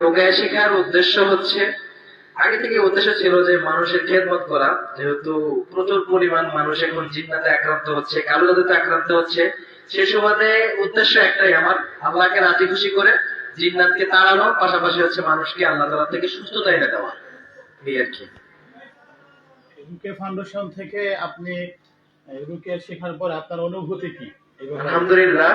রোকেয়া শেখার উদ্দেশ্য হচ্ছে, আগে থেকে উদ্দেশ্য ছিল যে মানুষের খেদমত করা, যেহেতু প্রচুর পরিমাণ মানুষ এখন জিন্নাতে আক্রান্ত হচ্ছে, কালো জাদুতে আক্রান্ত হচ্ছে। সে সুবাদে উদ্দেশ্য একটাই আমার, আল্লাহকে রাজি খুশি করে জিন্নাতকে তাড়ানো, পাশাপাশি হচ্ছে মানুষকে আল্লাহ তাআলা থেকে সুস্থতা এনে দেওয়া, এই আর কি। রুকিয়া ফাউন্ডেশন থেকে আপনি রুকিয়া শেখার পর আপনার অনুভূতি কি? আলহামদুলিল্লাহ,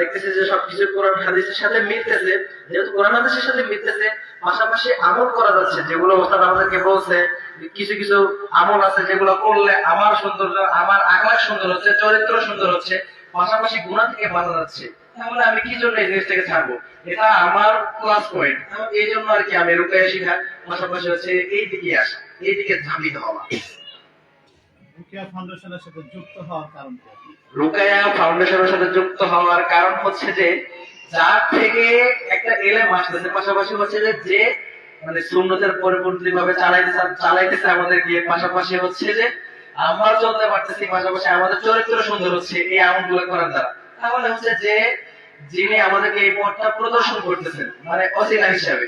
দেখতেছি যে সবকিছু কোরআন হাদিসের সাথে মিলতেছে। যেহেতু কোরআন হাদিসের সাথে মিলতেছে, পাশাপাশি আমল করা যাচ্ছে, যেগুলো ওস্তাদ আমাদেরকে বলছে। কিছু কিছু আমল আছে যেগুলো করলে আমার সৌন্দর্য, আমার আখলাক সুন্দর হচ্ছে, চরিত্র সুন্দর হচ্ছে, পাশাপাশি গুনাহ থেকে বাঁচা যাচ্ছে। তাহলে আমি কি জন্য এই জিনিসটাকে ছাড়বো? এটা আমার প্লাস পয়েন্ট। এই জন্য আর কি আমি রুকিয়া শিখা, পাশাপাশি হচ্ছে এই দিকে আসা, এই দিকে ধাবিত হওয়া। রুকিয়া ফাউন্ডেশনের সাথে যুক্ত হওয়ার কারণ কি? রুকায়া ফাউন্ডেশনের সাথে যুক্ত হওয়ার কারণ হচ্ছে যে, যার থেকে একটা এলেম আসতেছে, পাশাপাশি হচ্ছে যে মানে সুন্নতের পরিপন্থী ভাবে চালাইতেছে আমাদেরকে, পাশাপাশি হচ্ছে যে আমরা চলতে পারতেছি, পাশাপাশি আমাদের চরিত্র সুন্দর হচ্ছে এই আমলগুলো করার দ্বারা। তাহলে হচ্ছে যে যিনি আমাদেরকে এই পথটা প্রদর্শন করতেছেন, মানে অসিলা হিসাবে,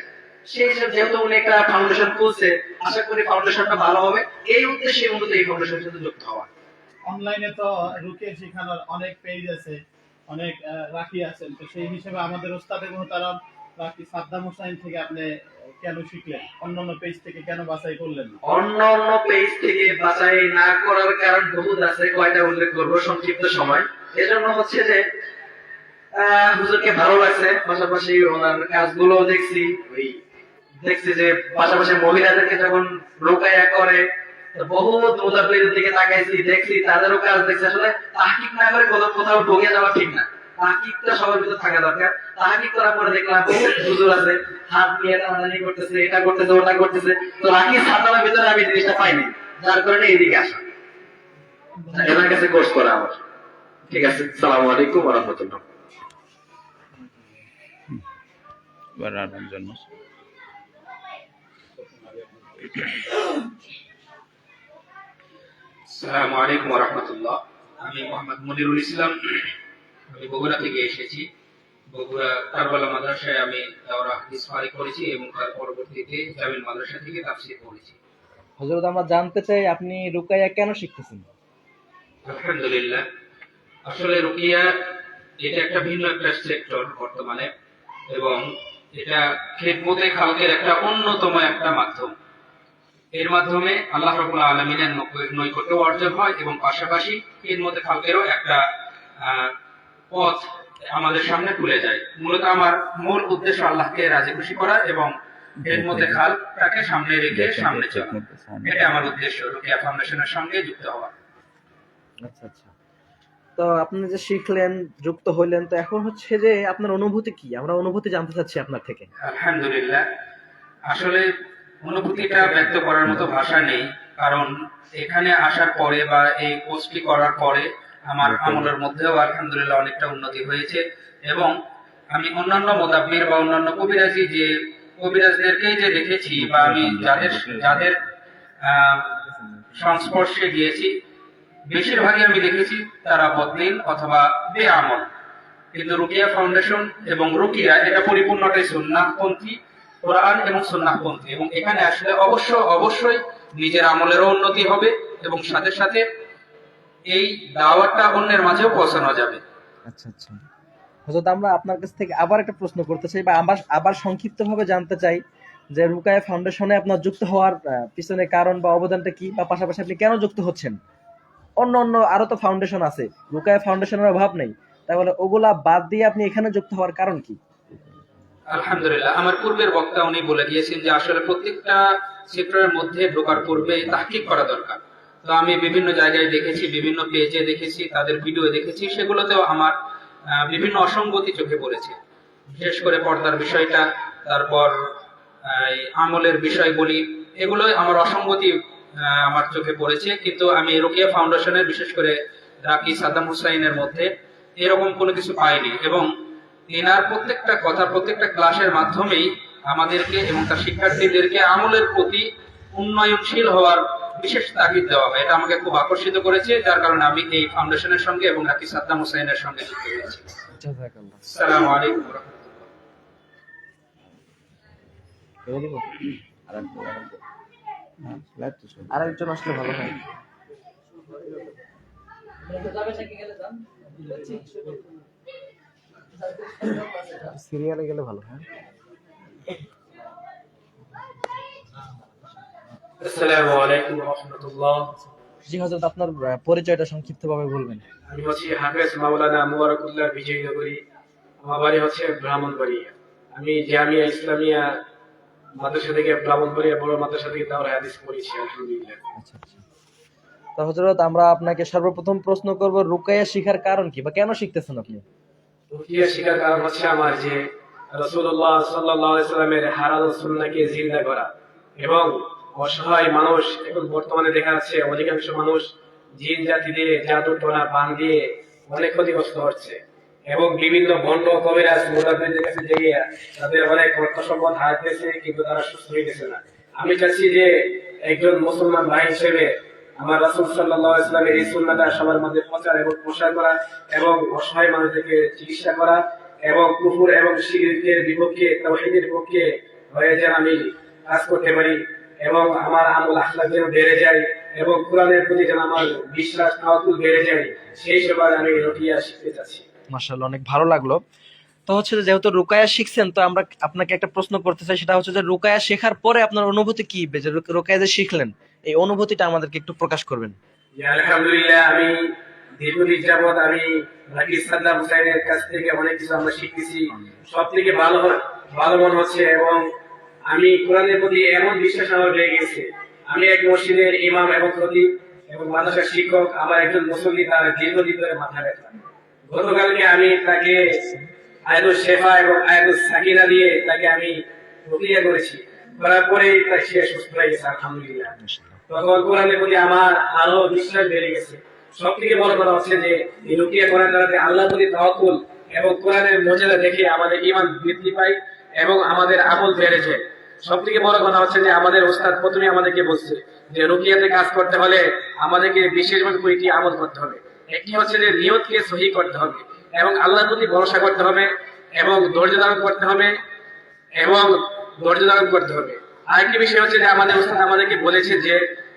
সেই হিসেবে যেহেতু উনি একটা ফাউন্ডেশন খুলছে, আশা করি ফাউন্ডেশনটা ভালো হবে। এই উদ্দেশ্যে মূলত এই ফাউন্ডেশনের সাথে যুক্ত হওয়া। অনলাইনে তো রুকিয়া শেখানোর অনেক পেজ আছে, অনেক রাকি আছেন, তো সেই হিসেবে আমাদের ওস্তাদে মুহতারাম রাকি সাদ্দাম হোসাইন থেকে আপনি কেন শিখলেন? অন্যান্য পেজ থেকে কেন বাছাই করলেন না? অন্যান্য পেজ থেকে বাছাই না করার কারণ বহুত আছে, কয়টা উল্লেখ করবো সংক্ষিপ্ত সময়। এজন্য হচ্ছে যে হুজুরকে ভালো লাগছে, পাশাপাশি ওনার কাজগুলো দেখছি যে পাশাপাশি মহিলাদেরকে যখন রোকায়া করে, বহুত মুতাব্বিরের দিকে তাকাইছি, দেখছি তাদেরও কাজ দেখছি। আসলে তাহকিক না করে কোথাও ঢুকে যাওয়া ঠিক না, তাহকিকটা সবার ভিতরে থাকা দরকার। তাহকিক করার পরে দেখলাম বহুত হুজুর আছে, হাত নিয়ে টানাটানি করতেছে, এটা করতেছে, ওটা করতেছে। তো রাখি সাধারণের ভিতরে আমি জিনিসটা পাইনি, যার কারণে এইদিকে আসা, এনার কাছে কোর্স করা আমার। ঠিক আছে, আসসালামু আলাইকুম ওয়া রাহমাতুল্লাহ। জন্য আসসালামু আলাইকুম ওয়া রাহমাতুল্লাহ। আমি মোহাম্মদ মনিরুল ইসলাম, আমি বগুড়া থেকে এসেছি। বগুড়া কারবালা মাদ্রাসায় আমি দাওরা হাদিস ফারিক করেছি এবং তার পরবর্তীতে জামিল মাদ্রাসা থেকে তাফসীর পড়েছি। হযরত, আমরা জানতে চাই আপনি রুকাইয়া কেন শিখতেছেন? আলহামদুলিল্লাহ, আসলে রুকিয়া এটা একটা ভিন্ন একটা সেক্টর বর্তমানে, এবং এটা খেদমতে খালকের একটা অন্যতম একটা মাধ্যম। এর মাধ্যমে আল্লাহ রাব্বুল আলামিনের নৈকট্য অর্জন হয় এবং পাশাপাশি খেদমতে খালকেরও একটা পথ আমাদের সামনে খুলে যায়। মূলত আমার মূল উদ্দেশ্য আল্লাহকে রাজি খুশি করা এবং খেদমতে খালটাকে সামনে রেখে সামনে চলা, এটা আমার উদ্দেশ্য রুকিয়া ফাউন্ডেশনের সঙ্গে যুক্ত হওয়া। আচ্ছা আচ্ছা, তো আপনি যে শিখলেন, যুক্ত হইলেন, তো এখন হচ্ছে যে আপনার অনুভূতি কি? আমরা অনুভূতি জানতে চাচ্ছি আপনার থেকে। আলহামদুলিল্লাহ, আসলে অনুভূতিটা ব্যক্ত করার মতো ভাষা নেই, কারণ এখানে আসার পরে বা এই কোর্সটি করার পরে আমার আমলের মধ্যেও আলহামদুলিল্লাহ অনেকটা উন্নতি হয়েছে। এবং আমি অন্যান্য মোতাব্বির বা অন্যান্য কবিরাজদেরকেই যে দেখেছি বা আমি যাদের সংস্পর্শে গিয়েছি, বেশিরভাগই আমি দেখেছি তারা বদলিন অথবা বেআমল। কিন্তু রুকিয়া ফাউন্ডেশন এবং রুকিয়া এটা পরিপূর্ণটাই সুন্নাহপন্থী, কোরআন এবং সুন্নাহপন্থী, এবং এখানে আসলে অবশ্যই নিজের আমলেরও উন্নতি হবে এবং সাথে সাথে এই দাওয়াতটা অন্যের মাঝেও পৌঁছানো যাবে। আচ্ছা আচ্ছা, হযরত, আমরা আপনার কাছ থেকে আবার একটা প্রশ্ন করতে চাই বা আবার সংক্ষিপ্তভাবে জানতে চাই যে রুকায়া ফাউন্ডেশনে আপনার যুক্ত হওয়ার পিছনে কারণ বা অবদানটা কি, বা পাশাপাশি আপনি কেন যুক্ত হচ্ছেন? অন্য আরো তো ফাউন্ডেশন আছে, রুকায়া ফাউন্ডেশনের অভাব নেই, তাহলে ওগুলা বাদ দিয়ে আপনি এখানে যুক্ত হওয়ার কারণ কি? আলহামদুলিল্লাহ, আমার পূর্বের বক্তা উনি বলে গিয়েছেন যে আসলে প্রত্যেকটা সেক্টরের মধ্যে ঢোকার পূর্বে তাহকিক করা দরকার। তো আমি বিভিন্ন জায়গায় দেখেছি, বিভিন্ন পেজে দেখেছি, তাদের ভিডিও দেখেছি, সেগুলোতেও আমার বিভিন্ন অসঙ্গতি চোখে পড়েছে। বিশেষ করে পর্দার বিষয়টা, তারপর আমলের বিষয়গুলি, এগুলোই আমার অসঙ্গতি আমার চোখে পড়েছে। কিন্তু আমি রুকিয়া ফাউন্ডেশনের, বিশেষ করে রাকি সাদ্দাম হুসাইনের মধ্যে এরকম কোনো কিছু পাইনি, এবং এনার প্রত্যেকটা কথা, প্রত্যেকটা ক্লাসের মাধ্যমেই আমাদেরকে এবং তার শিক্ষার্থীদেরকে আমলের প্রতি উন্নয়নশীল হওয়ার বিশেষ তাগিদ দেওয়া হয়। এটা আমাকে খুব আকর্ষিত করেছে, যার কারণে আমি এই ফাউন্ডেশনের সঙ্গে এবং রাকি সাদ্দাম হোসেনের সঙ্গে যুক্ত হয়েছি। আসসালামু আলাইকুম ওয়া রাহমাতুল্লাহ। করে দিব আরেকজন আসলে ভালো হয়। সিরিয়ালে গেলে ভালো হয়। আসসালামু আলাইকুম ওয়া রাহমাতুল্লাহ। জি হযরত, আপনার পরিচয়টা সংক্ষিপ্তভাবে বলবেন। আমি হচ্ছি হাফেজ মাওলানা মুবারকুল্লাহ বিজয়নগরী। আমার বাড়ি হচ্ছে ব্রাহ্মণবাড়িয়া। আমি জামিয়া ইসলামিয়া মাদ্রাসা থেকে ব্রাহ্মণবাড়িয়া বড় মাদ্রাসা থেকে দাওরা হাদিস পড়েছি আলহামদুলিল্লাহ। আচ্ছা আচ্ছা। তো হযরত, আমরা আপনাকে সর্বপ্রথম প্রশ্ন করব, রুকায়া শিখার কারণ কি বা কেন শিখতেছেন আপনি? রুকিয়া শিখার কারণ হচ্ছে আমার যে রাসূলুল্লাহ সাল্লাল্লাহু আলাইহি সাল্লামের হারানো সুন্নাহকে জিন্দা করা এবং অসহায় মানুষ, এখন বর্তমানে দেখা যাচ্ছে অধিকাংশ মানুষ জিন জাতি দিয়ে, জাদু টোনা বান দিয়ে অনেক ক্ষতিগ্রস্ত হচ্ছে এবং বিভিন্ন ভণ্ড কবিরাজ মুতাবিদের কাছে গিয়ে তাদের অনেক অর্থ সম্পদ হারাতেছে, কিন্তু তারা সুস্থ হইতেছে না। আমি চাচ্ছি যে একজন মুসলমান ভাই হিসেবে আমার রাসূল সাল্লাল্লাহু আলাইহি ওয়াসাল্লামের এই সুন্নাহটা সবার মধ্যে প্রচার এবং প্রসার করা এবং অসহায় মানুষদেরকে চিকিৎসা করা এবং কুফর এবং শিরকের বিপক্ষে, তাওহীদের পক্ষে হয়ে যেন আমি কাজ করতে পারি এবং আমার আমল আখলাক যেন বেড়ে যায় এবং কোরআনের প্রতি যেন আমার বিশ্বাস তাওয়াক্কুল বেড়ে যায়, সেই সময় আমি রুকিয়া শিখতে চাচ্ছি। মাশাআল্লাহ, অনেক ভালো লাগলো। তো হচ্ছে যে, যেহেতু রুকায়া শিখছেন, তো আমরা আপনাকে একটা প্রশ্ন করতে চাই, সেটা হচ্ছে যে রুকায়া শেখার পরে আপনার অনুভূতি কি, যে রুকায়া যে শিখলেন এই অনুভূতিটা আমাদেরকে একটু প্রকাশ করবেন। যে আলহামদুলিল্লাহ, আমি দীর্ঘদিন যাবৎ আমি রাকি সাদ্দাম হুসাইনের কাছ থেকে অনেক কিছু আমরা শিখতেছি। সব থেকে ভালো মনে হচ্ছে এবং আমি কোরআনের প্রতি এমন বিশ্বাস আমার বেড়ে গেছে। আমি এক মসজিদের ইমাম এবং খতিব এবং মাদ্রাসার শিক্ষক, আমার একজন মুসল্লি তার দীর্ঘদিন ধরে মাথা ব্যথা। গতকালকে আমি তাকে আয়াতুল শেফা এবং আয়াতুল সাকিনা দিয়ে তাকে আমি রুকিয়া করেছি, করার পরেই তার সে সুস্থ হয়ে গেছে আলহামদুলিল্লাহ। তখন কোরআনের প্রতি আমার আরো বিশ্বাস বেড়ে গেছে। সব থেকে বড় কথা হচ্ছে যে এই রুকিয়া করার দ্বারা আল্লাহর প্রতি তাওয়াক্কুল এবং কোরআনের মর্যাদা দেখে আমাদের ঈমান বৃদ্ধি পায় এবং আমাদের আমল বেড়ে যায়। সব থেকে বড় কথা হচ্ছে যে আমাদের ওস্তাদ প্রথমে আমাদেরকে বলছে যে রুকিয়াতে কাজ করতে হলে আমাদেরকে বিশেষভাবে কয়েকটি আমল করতে হবে। একটি হচ্ছে যে নিয়তকে সহি করতে হবে এবং আল্লাহর প্রতি ভরসা করতে হবে এবং ধৈর্য ধারণ করতে হবে এবং ধৈর্য ধারণ করতে হবে। আরেকটি বিষয় হচ্ছে যে আমাদের ওস্তাদ আমাদেরকে বলেছে যে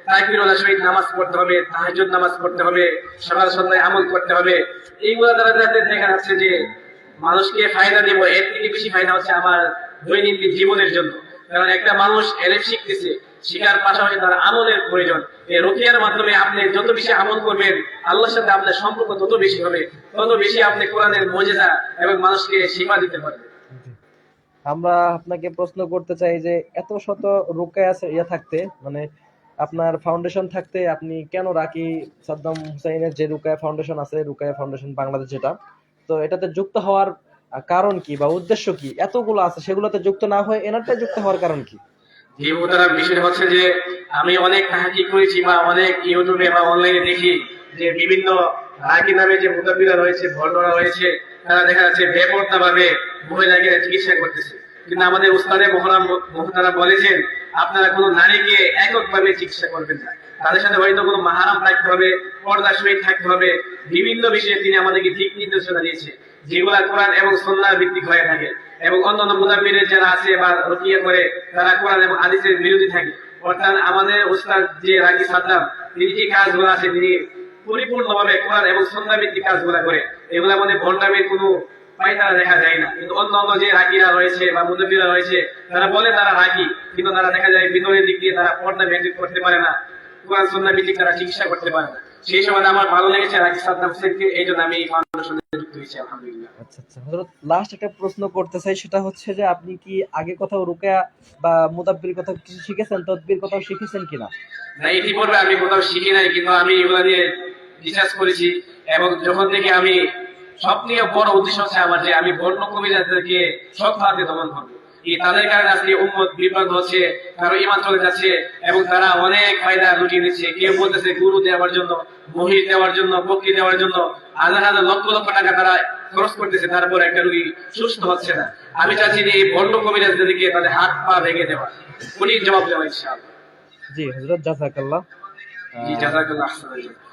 তাকবীরুল শহীদ নামাজ পড়তে হবে, তাহাজ্জুদ নামাজ পড়তে হবে, সকাল সন্ধ্যায় আমল করতে হবে। এইগুলো দ্বারা যাতে দেখা যাচ্ছে যে মানুষকে ফায়দা দেব, এর থেকে বেশি ফায়দা হচ্ছে আমার দৈনন্দিন জীবনের জন্য। কারণ একটা মানুষ এলেম শিখতেছে, শিখার পাশাপাশি তার আমলের প্রয়োজন। এই রুকিয়ার মাধ্যমে আপনি যত বেশি আমল করবেন, আল্লাহর সাথে আপনার সম্পর্ক তত বেশি হবে, তত বেশি আপনি কোরআনের মর্যাদা এবং মানুষকে শিক্ষা দিতে পারবেন। আমরা আপনাকে প্রশ্ন করতে চাই যে এত শত রুকায়া থাকতে, মানে আপনার ফাউন্ডেশন থাকতে, আপনি কেন রাকি সাদ্দাম হুসাইনের যে রুকায়া ফাউন্ডেশন আছে, রুকায়া ফাউন্ডেশন বাংলাদেশ যেটা, তো এটাতে যুক্ত হওয়ার কারণ কি বা উদ্দেশ্য কি? এতগুলো আছে, সেগুলোতে যুক্ত না হয়ে এনারটাই যুক্ত হওয়ার কারণ কি? যে মোতারাম বিষয় হচ্ছে যে আমি অনেক তাহাকিক করেছি বা অনেক ইউটিউবে বা অনলাইনে দেখি যে বিভিন্ন রাকি নামে যে মুতাব্বিরা রয়েছে, ভণ্ডরা রয়েছে, তারা দেখা যাচ্ছে বেপরোয়া ভাবে মহিলাকে চিকিৎসা করতেছে। কিন্তু আমাদের উস্তাদে মোহতারাম বলেছেন আপনারা কোনো নারীকে এককভাবে চিকিৎসা করবেন না, তাদের সাথে হয়তো কোনো মাহারাম থাকতে হবে, পর্দার সহিত থাকতে হবে। বিভিন্ন বিষয়ে তিনি আমাদেরকে দিক নির্দেশনা দিয়েছে, যেগুলা কোরআন এবং সুন্নাহর ভিত্তিক হয়ে থাকে এবং অন্যান্য মুতাব্বিরের যারা আছে বা রুকিয়া করে তারা কোরআন এবং হাদিসের বিরোধী থাকে। অর্থাৎ আমাদের উস্তাদ যে রাকি সাদ্দাম, তিনি যে কাজগুলো আছে তিনি পরিপূর্ণভাবে কোরআন এবং সুন্নাহ ভিত্তিক কাজগুলো করে। এগুলোর মধ্যে ভণ্ডামির কোনো পায়তারা দেখা যায় না। কিন্তু অন্যান্য যে রাকিরা রয়েছে বা মুতাব্বিরা রয়েছে, তারা বলে তারা রাকি, কিন্তু তারা দেখা যায় ভিতরের দিক দিয়ে তারা পর্দা মেনটেন করতে পারে না, কোরআন সুন্নাহ ভিত্তিক তারা চিকিৎসা করতে পারে না। সেই সময় আমার ভালো লেগেছে রাকি সাদ্দাম হোসেনকে, এই জন্য আমি ফাউন্ডেশনে যুক্ত হয়েছি আলহামদুলিল্লাহ। আচ্ছা আচ্ছা হযরত, লাস্ট একটা প্রশ্ন করতে চাই, সেটা হচ্ছে যে আপনি কি আগে কোথাও রুকিয়া বা মুতাব্বির কথা কিছু শিখেছেন, তদবির কোথাও শিখেছেন কিনা? না, ইতিপূর্বে আমি কোথাও শিখি নাই, কিন্তু আমি এগুলা নিয়ে রিসার্চ করেছি এবং যখন থেকে আমি সব থেকে বড় উদ্দেশ্য হচ্ছে আমার যে আমি বন্য কবিরাজদেরকে সব হাতে দমন করবো। এই তাদের কারণে আজকে উম্মত বিভ্রান্ত হচ্ছে, কারো ঈমান চলে যাচ্ছে এবং তারা অনেক ফায়দা লুটিয়ে নিচ্ছে। কেউ বলতেছে গুরু দেওয়ার জন্য, মহিষ দেওয়ার জন্য, পক্ষী দেওয়ার জন্য হাজার হাজার লক্ষ লক্ষ টাকা তারা খরচ করতেছে, তারপর একটা রোগী সুস্থ হচ্ছে না। আমি চাচ্ছি যে এই বন্য কবিরাজদেরকে তাদের হাত পা ভেঙে দেওয়া, উনি জবাব দেওয়া ইনশাআল্লাহ। জি হযরত, জাযাকাল্লাহ। জি, জাযাকাল্লাহ আহসানাল জাযা।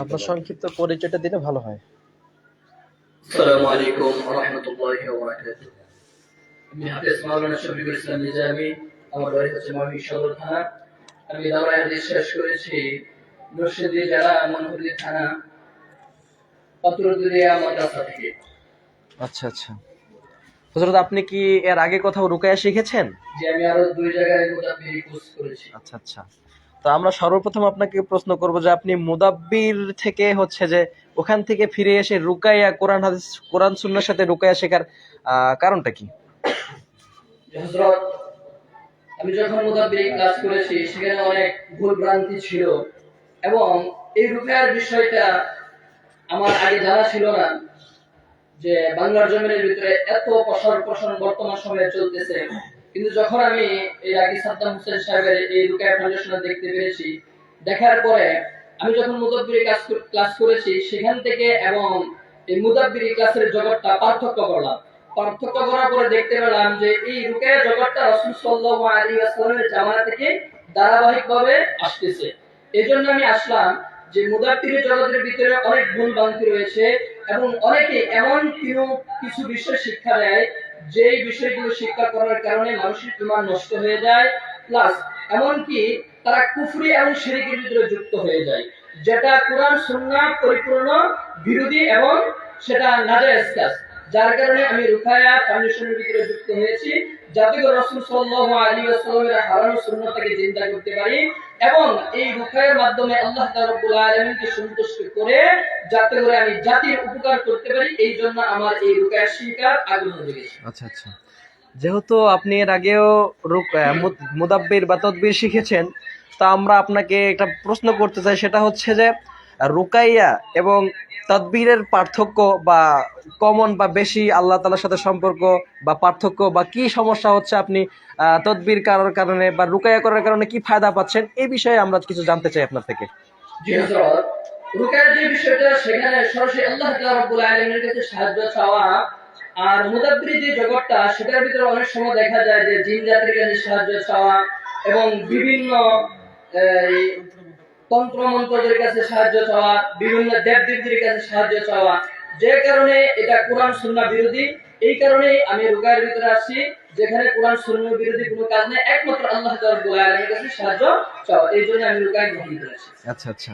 আপনার সংক্ষিপ্ত পরিচয়টা দিলে ভালো হয়। আসসালামু আলাইকুম ওয়া রাহমাতুল্লাহি ওয়া বারাকাতুহু। আমি হাফেজ মাওলানা শফিকুল ইসলাম নিজামী, আমার বাড়ি হচ্ছে ময়মনসিংহ সদর থানা। আমি দাওরায়ে হাদিস শেষ করেছি নরসিংদী জেলা মনোহরদী থানা পাতুরদিয়া মাদ্রাসা থেকে। আচ্ছা আচ্ছা। হযরত আপনি কি এর আগে কোথাও রুকায়া শিখেছেন? যে আমি আরো 2 জায়গায় মুদাব্বির কোর্স করেছি। আচ্ছা আচ্ছা। তো আমরা সর্বপ্রথম আপনাকে প্রশ্ন করব যে আপনি মুদাব্বির থেকে হচ্ছে যে ওখান থেকে ফিরে এসে রুকায়া কোরআন সুন্নাহর সাথে রুকায়া শেখার কারণটা কি? হযরত আমি যখন মুদাব্বির ক্লাস করেছি সেখানে অনেক ভুল ভ্রান্তি ছিল এবং এই রুকায়ার বিষয়টা আমার আগে জানা ছিল না যে বাংলার জমিনের ভিতরে এত প্রসার প্রসার বর্তমান সময়ে চলতেছে। কিন্তু যখন আমি এই রাকি সাদ্দাম হোসেন সাহেবের এই রুকায়া ফাউন্ডেশনে দেখতে পেরেছি, দেখার পরে আমি যখন মুদাব্বির ক্লাস করেছি সেখান থেকে এবং এই মুদাব্বির ক্লাসের জগৎটা পার্থক্য করলাম। পার্থক্য করার পরে দেখতে পেলাম যে এই রুকায়া জগৎটা রাসূল সাল্লাল্লাহু আলাইহি ওয়াসাল্লামের জামানা থেকে ধারাবাহিকভাবে আসতেছে। এজন্য আমি আসলাম যে মুদাব্বির জগতের ভিতরে অনেক ভুল ভ্রান্তি রয়েছে এবং অনেকে এমন কিছু বিষয় শিক্ষা দেয় যে বিষয়গুলো শিক্ষা করার কারণে মানুষের ঈমান নষ্ট হয়ে যায়, প্লাস এমনকি তারা কুফরি এবং শিরকের ভিতরে যুক্ত হয়ে যায়, যেটা কোরআন সুন্নাহ পরিপূর্ণ বিরোধী এবং সেটা নাজায়েজ কাজ। যার কারণে আমি রুকায়া ফাউন্ডেশনের ভিতরে যুক্ত হয়েছি, যাতে করে রাসূল সাল্লাল্লাহু আলাইহি ওয়াসাল্লামের হারানো সুন্নাহটাকে জিন্দা করতে পারি এবং এই রুকায়ার মাধ্যমে আল্লাহ তাআলা রব্বুল আলামিনকে সন্তুষ্ট করে যাতে করে আমি জাতির উপকার করতে পারি, এই জন্য আমার এই রুকায়া শিখার আগ্রহ জেগেছে। আচ্ছা আচ্ছা। যেহেতু আপনি এর আগেও মুদাব্বির বা তদবির শিখেছেন, তা আমরা আপনাকে একটা প্রশ্ন করতে চাই, সেটা হচ্ছে যে রুকাইয়া এবং তদবিরের পার্থক্য বা কমন বা বেশি আল্লাহ তাআলার সাথে সম্পর্ক বা পার্থক্য বা কি সমস্যা হচ্ছে আপনি তদবির করার কারণে বা রুকাইয়া করার কারণে কি ফায়দা পাচ্ছেন, এই বিষয়ে আমরা কিছু জানতে চাই আপনার থেকে। জি হযরত, রুকায়ার যে বিষয়টা সেখানে সরাসরি আল্লাহ তাআলা রব্বুল আলামিনের কাছে সাহায্য চাওয়া, আর মুদাব্বির যে জগৎটা সেটার ভিতরে অনেক সময় দেখা যায় যে জিন জাতির কাছে সাহায্য চাওয়া এবং বিভিন্ন তন্ত্র মন্ত্রদের কাছে সাহায্য চাওয়া, বিভিন্ন দেবদেবীদের কাছে সাহায্য চাওয়া, যে কারণে এটা কোরআন সুন্নাহ বিরোধী। এই কারণেই আমি রুকায়ার ভিতরে আসছি, যেখানে কোরআন সুন্নাহ বিরোধী কোনো কাজ নেই, একমাত্র আল্লাহ তাআলা রব্বুল আলামিনের কাছে সাহায্য চাওয়া। এই জন্য আমি রুকায়া গ্রহণ করেছি। আচ্ছা আচ্ছা।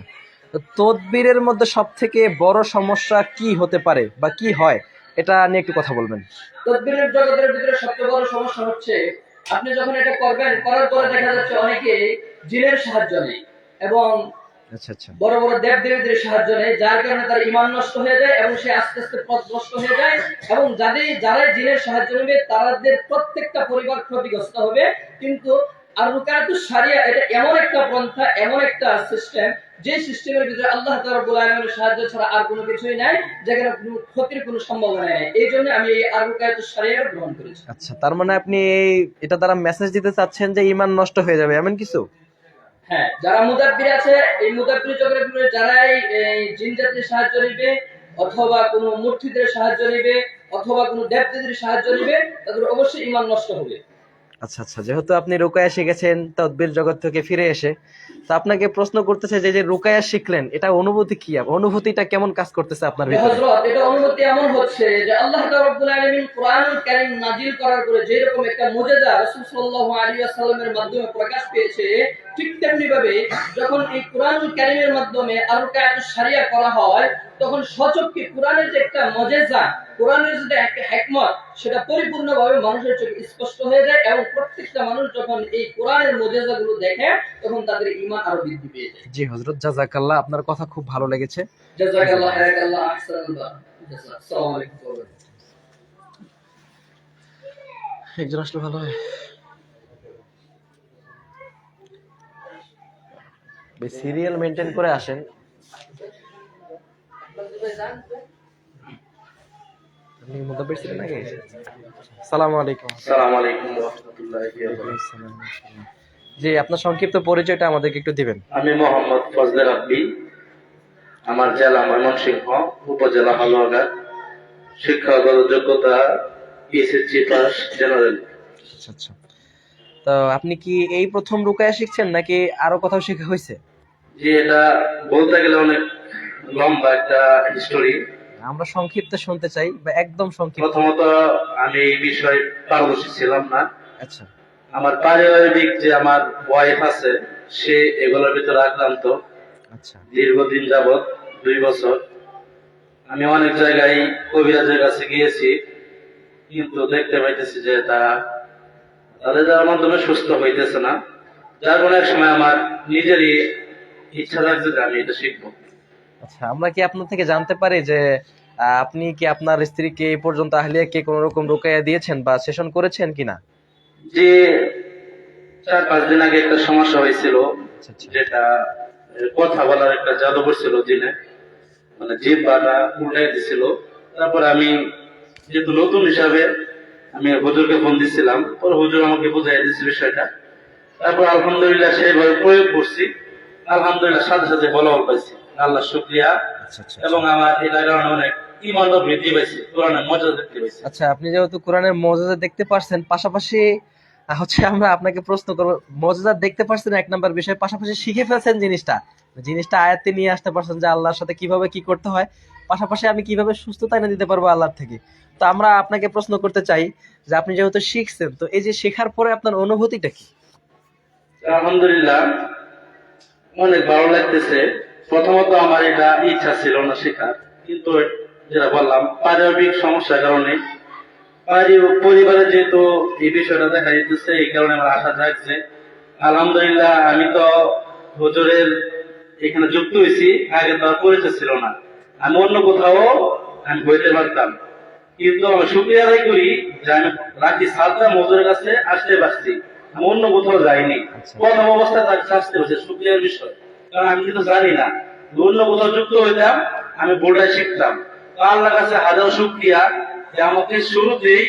তো তদবিরের মধ্যে সবথেকে বড় সমস্যা কি হতে পারে বা কি হয়, এটা নিয়ে একটু কথা বলবেন। তদবিরের জগতের ভিতরে সবচেয়ে বড় সমস্যা হচ্ছে আপনি যখন এটা করবেন, করার পরে দেখা যাচ্ছে অনেকে জিনের সাহায্য নেয় এবং আচ্ছা আচ্ছা। বড় বড় দেবদেবীদের সাহায্য নেয়, যার কারণে তার ঈমান নষ্ট হয়ে যায় এবং সে আস্তে আস্তে পথভ্রষ্ট হয়ে যায় এবং যারা জিনের সাহায্য নেবে তাদের প্রত্যেকটা পরিবার ক্ষতিগ্রস্ত হবে। কিন্তু আর রুকায়াতুশ শারিয়া এটা এমন একটা পন্থা, এমন একটা সিস্টেম, যে সিস্টেমের ভিতরে আল্লাহ তাআলা রব্বুল আলামিনের সাহায্য ছাড়া আর কোনো কিছুই নাই, যেখানে কোনো ক্ষতির কোনো সম্ভাবনা নেই। এই জন্য আমি এই আর রুকায়াতুশ শারিয়া গ্রহণ করেছি। আচ্ছা, তার মানে আপনি এটা দ্বারা মেসেজ দিতে চাচ্ছেন যে ঈমান নষ্ট হয়ে যাবে এমন কিছু? হ্যাঁ, যারা মুদাব্বির আছে, এই মুদাব্বির জগতের ভিতরে যারাই জিন জাতির সাহায্য নেবে অথবা কোনো মূর্তিদের সাহায্য নেবে অথবা কোনো দেবদেবীর সাহায্য নেবে, তাদের অবশ্যই ঈমান নষ্ট হবে। আচ্ছা আচ্ছা। যেহেতু আপনি রুকায়া শিখেছেন তদবির জগৎ থেকে ফিরে এসে, তো আপনাকে প্রশ্ন করতেছে যে রুকায়া শিখলেন, এটা অনুভূতি কি? অনুভূতিটা কেমন কাজ করতেছে আপনার ভিতরে? হযরত, এটা অনুভূতি এমন হচ্ছে যে আল্লাহ তাআলা রব্বুল আলামিন কোরআনুল কারীম নাযিল করার পরে যে রকম একটা মুজিজা রাসূল সাল্লাল্লাহু আলাইহি ওয়াসাল্লামের মাধ্যমে প্রকাশ পেয়েছে, ঠিক তেমনি ভাবে যখন এই কোরআনুল কারীমের মাধ্যমে আর রুকায়াতুশ শারিয়া করা হয়, তখন সচক্ষে কোরআনের যে একটা মুজিজা, কোরআনের যে একটা হিকমত, সেটা পরিপূর্ণভাবে মানুষের চোখে স্পষ্ট হয়ে যায় এবং প্রত্যেকটা মানুষ যখন এই কোরআনের মুজিজাগুলো দেখে তখন তাদের ঈমান আরো বৃদ্ধি পেয়ে যায়। জি হযরত, জাযাকাল্লাহ, আপনার কথা খুব ভালো লেগেছে। জাযাকাল্লাহ খায়রাল্লাহ আহসানাল্লাহ। আসসালামু আলাইকুম। একজন আসলে ভালো হয়। সিরিয়াল মেইনটেইন করে আসেন। আপনি মুদাব্বির ছিলেন নাকি? আসসালামু আলাইকুম। আসসালামু আলাইকুম ওয়া রাহমাতুল্লাহি ওয়া বারাকাতুহু। জি, আপনার সংক্ষিপ্ত পরিচয়টা আমাদেরকে একটু দিবেন। আমি মোহাম্মদ ফজলে রাব্বি, আমার জেলা ময়মনসিংহ, উপজেলা হালুয়াঘাট, শিক্ষাগত যোগ্যতা এসএসসি পাস জেনারেল। আচ্ছা আচ্ছা। তো আপনি কি এই প্রথম রুকায়া শিখছেন নাকি আরো কোথাও শেখা হয়েছে? যে এটা বলতে গেলে অনেক লম্বা একটা হিস্টোরি। আমরা সংক্ষিপ্ত শুনতে চাই, বা একদম সংক্ষিপ্ত। প্রথমত আমি এই বিষয়ে পারদর্শী ছিলাম না। আচ্ছা আমার পারিবারিক যে আমার ওয়াইফ আছে, সে এগুলোর ভিতরে আক্রান্ত। আচ্ছা দীর্ঘদিন যাবত 2 বছর আমি অনেক জায়গায় কবিরাজের কাছে গিয়েছি, কিন্তু দেখতে পাইতেছি যে তাদের যাওয়ার মাধ্যমে সুস্থ হইতেছে না। যার কারণে এক সময় আমার নিজেরই ইচ্ছা থাকছে যে আমি এটা শিখবো। আচ্ছা, আমরা কি আপনার থেকে জানতে পারি যে আপনি কি আপনার স্ত্রীকে এই পর্যন্ত আহলিয়াকে কোন রকম রুকায়া দিয়েছেন বা সেশন করেছেন কিনা? যে 4-5 দিন আগে একটা সমস্যা হয়েছিল, আচ্ছা আচ্ছা যেটা কথা বলার একটা জাদুঘর ছিল জিনে, মানে জিহ্বাটা উল্টাই দিছিল। তারপর আমি যেহেতু নতুন হিসাবে আমি হুজুরকে ফোন দিছিলাম, পরে হুজুর আমাকে বুঝাই দিয়েছে বিষয়টা। তারপর আলহামদুলিল্লাহ সেইভাবে প্রয়োগ করছি, আলহামদুলিল্লাহ সাথে সাথে ফলাফল পাইছি, আল্লাহ শুকরিয়া। আচ্ছা আচ্ছা এবং আমার এটা কারণে অনেক ইমানও বৃদ্ধি পাইছে, কোরআনের মর্যাদা দেখতে পাইছি। আচ্ছা, আপনি যেহেতু কোরআনের মুজিজা দেখতে পারছেন, পাশাপাশি হচ্ছে আমরা আপনাকে প্রশ্ন করব, মুজিজা দেখতে পারছেন এক নাম্বার বিষয়, পাশাপাশি শিখে ফেলছেন জিনিসটা, জিনিসটা আয়াতে নিয়ে আসতে পারছেন যে আল্লাহর সাথে কিভাবে কি করতে হয়, পাশাপাশি আমি কিভাবে সুস্থতা এনে দিতে পারবো আল্লাহর থেকে। তো আমরা আপনাকে প্রশ্ন করতে চাই যে আপনি যেহেতু শিখছেন, তো এই যে শেখার পরে আপনার অনুভূতিটা কি? আলহামদুলিল্লাহ অনেক ভালো লাগতেছে। প্রথমত আমার এটা ইচ্ছা ছিল না শেখার, কিন্তু যেটা বললাম পারিবারিক সমস্যার কারণে, পরিবারে যেহেতু এই বিষয়টা দেখা যেতেছে, এই কারণে আমার আশা জাগছে। আলহামদুলিল্লাহ আমি তো হুজুরের এখানে যুক্ত হয়েছি, আগে তো আর পরিচয় ছিল না। আমি অন্য কোথাও আমি হইতে পারতাম, কিন্তু আমি শুক্রিয়া আদায় করি যে আমি রাখি সাদ্দাম হুজুরের কাছে আসতে পারছি, আমি অন্য কোথাও যাইনি। আচ্ছা। প্রথম অবস্থায় তার কাছে আসতে হচ্ছে শুক্রিয়ার বিষয়, কারণ আমি কিন্তু জানি না। অন্য কোথাও যুক্ত হইতাম, আমি বোর্ডে শিখতাম। তো আল্লাহর কাছে হাজার শুক্রিয়া যে আমাকে শুরুতেই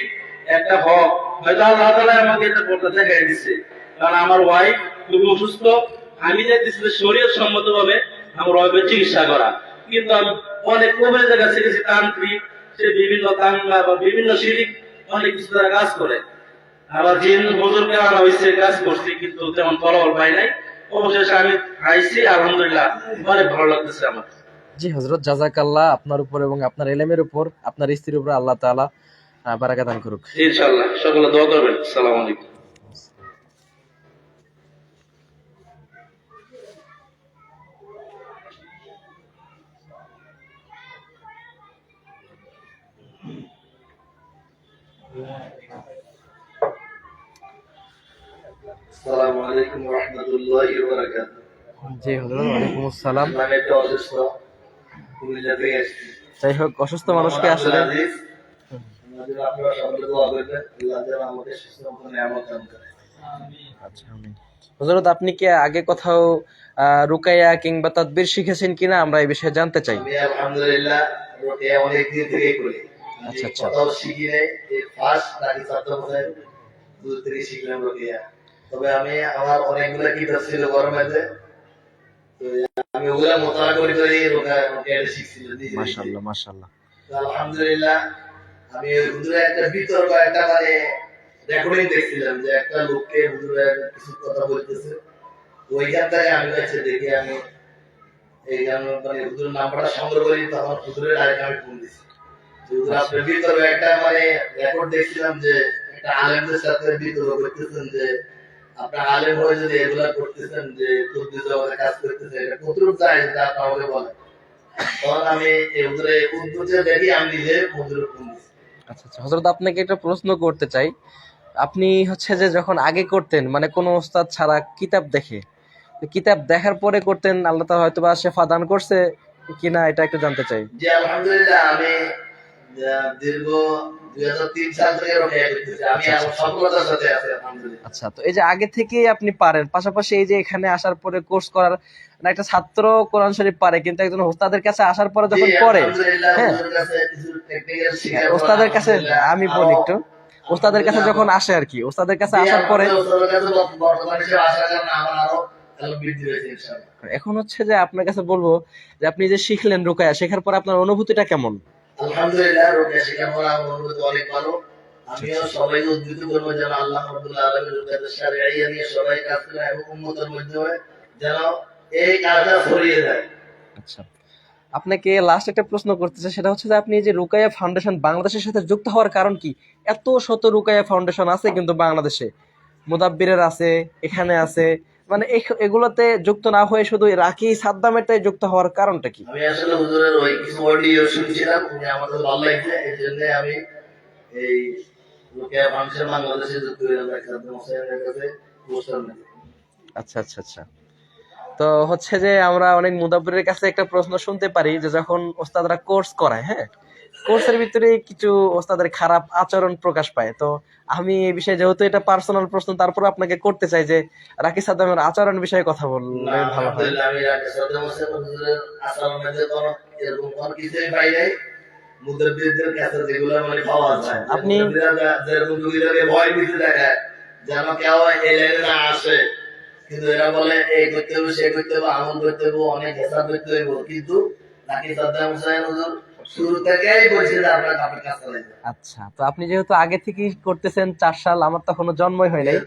একটা হক, হয়তো আল্লাহ তাআলা আমাকে এটা পড়তে দেখাই দিচ্ছে। কারণ আমার ওয়াইফ খুবই অসুস্থ, আমি চাইতেছি শরীয়ত সম্মত ভাবে আমার ওয়াইফের চিকিৎসা করা, কিন্তু আমি অনেক কবিরাজের কাছে গেছি, তান্ত্রিক, সে বিভিন্ন তাঙ্গা বা বিভিন্ন শিরিক অনেক কিছু তারা কাজ করে। আবার জিন হুজুরকে আনা হয়েছে, কাজ করছি, কিন্তু তেমন ফলাফল পাই নাই। অবশেষে আমি আইছি, আলহামদুলিল্লাহ অনেক ভালো লাগতেছে আমার। জি হযরত, জাযাকাল্লাহ আপনার উপর এবং আপনার ইলমের উপর, আপনার স্ত্রীর উপর আল্লাহ তাআলা বারাকা দান করুক। ইনশাআল্লাহ সকলে দোয়া করবেন। আসসালামু আলাইকুম। আসসালামু আলাইকুম ওয়া রাহমাতুল্লাহি ওয়া বারাকাতুহু। জি হযরত, ওয়ালাইকুম আসসালাম। আমি একটু অসুস্থ, কুমিল্লা থেকে আসছি। যাই হোক, অসুস্থ মানুষকে আসলে আপনারা সকলে দোয়া করবেন, আল্লাহ যেন আমাকে সুস্থ মতো নিয়ামত দান করে। আচ্ছা, আমিন। হযরত, আপনি কি আগে কোথাও রুকায়া কিংবা তাদবির শিখেছেন কিনা, আমরা এই বিষয়ে জানতে চাই। আমি আলহামদুলিল্লাহ রুকিয়া অনেক দিন থেকে করি। আচ্ছা, আচ্ছা। কোথাও শিখি নাই, এই ফার্স্ট নাকি ছাত্র বছর দূর থেকে শিখলাম রুকিয়া। তবে আমি আমার অনেকগুলো কিতাব ছিল গরমেতে, তো আমি ওগুলা মোতালা করে রুকিয়াটা শিখছিলাম। মাশাআল্লাহ মাশাআল্লাহ। তো আলহামদুলিল্লাহ আমি ওই হুজুরের একটা বিতর্ক, একটা মানে রেকর্ডিং দেখছিলাম যে একটা লোককে হুজুরের কিছু কথা বলতেছে, ওইখান থেকে আমি কাছে দেখি, আমি এই মানে হুজুরের নাম্বারটা সংগ্রহ করি, তখন হুজুরের আরেকটা আমি ফোন দিছি। হুজুর আপনার বিতর্ক একটা মানে রেকর্ড দেখছিলাম যে একটা আলেমদের সাথে বিতর্ক করতেছেন যে আপনার আলেম হয়ে যদি এগুলা করতেছেন, যে তদ্বির জগতে কাজ করতেছেন, এটা কতটুকু চাই তা আমাকে বলেন। তখন আমি এই হুজুরের উদ্যোগে দেখি আমি নিজে হুজুরের ফোন দিছি। আচ্ছা আচ্ছা হযরত, আপনাকে একটা প্রশ্ন করতে চাই। আপনি হচ্ছে যে যখন আগে করতেন, মানে কোনো ওস্তাদ ছাড়া কিতাব দেখে, তো কিতাব দেখার পরে করতেন, আল্লাহ তাআলা হয়তো বা শেফা দান করছে কিনা, এটা একটু জানতে চাই। জি আলহামদুলিল্লাহ আমি দীর্ঘ 2003 সাল থেকে রুকিয়া করতেছি, আমি আমার সফলতার সাথে আছি আলহামদুলিল্লাহ। আচ্ছা, তো এই যে আগে থেকেই আপনি পারেন, পাশাপাশি এই যে এখানে আসার পরে কোর্স করার, না একটা ছাত্র কোরআন শরীফ পারে, কিন্তু একজন ওস্তাদের কাছে আসার পরে যখন পড়ে, হ্যাঁ ওস্তাদের কাছে আমি বলি একটু, ওস্তাদের কাছে যখন আসে আর কি, ওস্তাদের কাছে আসার পরে এখন হচ্ছে যে আপনার কাছে বলবো যে আপনি যে শিখলেন রুকায়া, শেখার পর আপনার অনুভূতিটা কেমন? আলহামদুলিল্লাহ রুকিয়া শেখার পর আমার অনুভূতি অনেক ভালো। আমিও সবাইকে উদ্বুদ্ধ করবো যেন আল্লাহ রাব্বুল আলামিন রুকায়াতুশ শারঈয়া নিয়ে সবাই কাজ করে এবং উম্মতের মাধ্যমে যেন এই কাজটা ছড়িয়ে যায়। আচ্ছা, আপনাকে লাস্ট একটা প্রশ্ন করতে চাই, সেটা হচ্ছে যে আপনি এই যে রুকাইয়া ফাউন্ডেশন বাংলাদেশের সাথে যুক্ত হওয়ার কারণ কি? এত শত রুকাইয়া ফাউন্ডেশন আছে কিন্তু বাংলাদেশে, মুদাব্বিরের আছে, এখানে আছে, মানে এগুলোতে যুক্ত না হয়ে শুধু রাকি সাদ্দামেরটাই যুক্ত হওয়ার কারণটা কি? আমি আসলে হুজুরের ওই কিছু অডিও শুনছিলাম, উনি আমার খুব ভালো লাগছে, এই জন্য আমি এই রুকিয়া ফাউন্ডেশন বাংলাদেশে যুক্ত হয়ে সাদ্দাম হোসেনের কাছে প্রস্তাব নেব। আচ্ছা আচ্ছা আচ্ছা। তো হচ্ছে যে আমরা অনেক মুদাব্বিরের কাছে একটা প্রশ্ন শুনতে পারি যে যখন ওস্তাদরা কোর্স করায়, হ্যাঁ, কোর্সের ভিতরে কিছু ওস্তাদের খারাপ আচরণ প্রকাশ পায়। তো আমি এই বিষয়ে, যেহেতু এটা পার্সোনাল প্রশ্ন, তারপর আপনাকে করতে চাই যে রাকি সাদ্দামের আচরণ বিষয়ে কথা বললে ভালো হয়। আলহামদুলিল্লাহ, আমি সাদ্দাম হোসেন হুজুরের আচরণের মধ্যে কোনো এরকম কোনো কিছুই পাই নাই। মুদাব্বিরদের কাছে যেগুলো মানে পাওয়া যায়, আপনি যেরকম দুইটাকে ভয় দিতে দেখায় যেন কেউ এই লাইনে না আসে, কিন্তু এরা বলে এই করতে হবে, সে করতে হবে, আমল করতে হবে, অনেক হিসাব করতে হবে, কিন্তু নাকি সাদ্দাম হোসেন হুজুর শুরু থেকেই বলছে যে আপনার কাপড় কাজ চালাইতে। আচ্ছা, তো আপনি যেহেতু আগে থেকেই করতেছেন, 4 সাল, আমার তখনও জন্মই হয় নাই,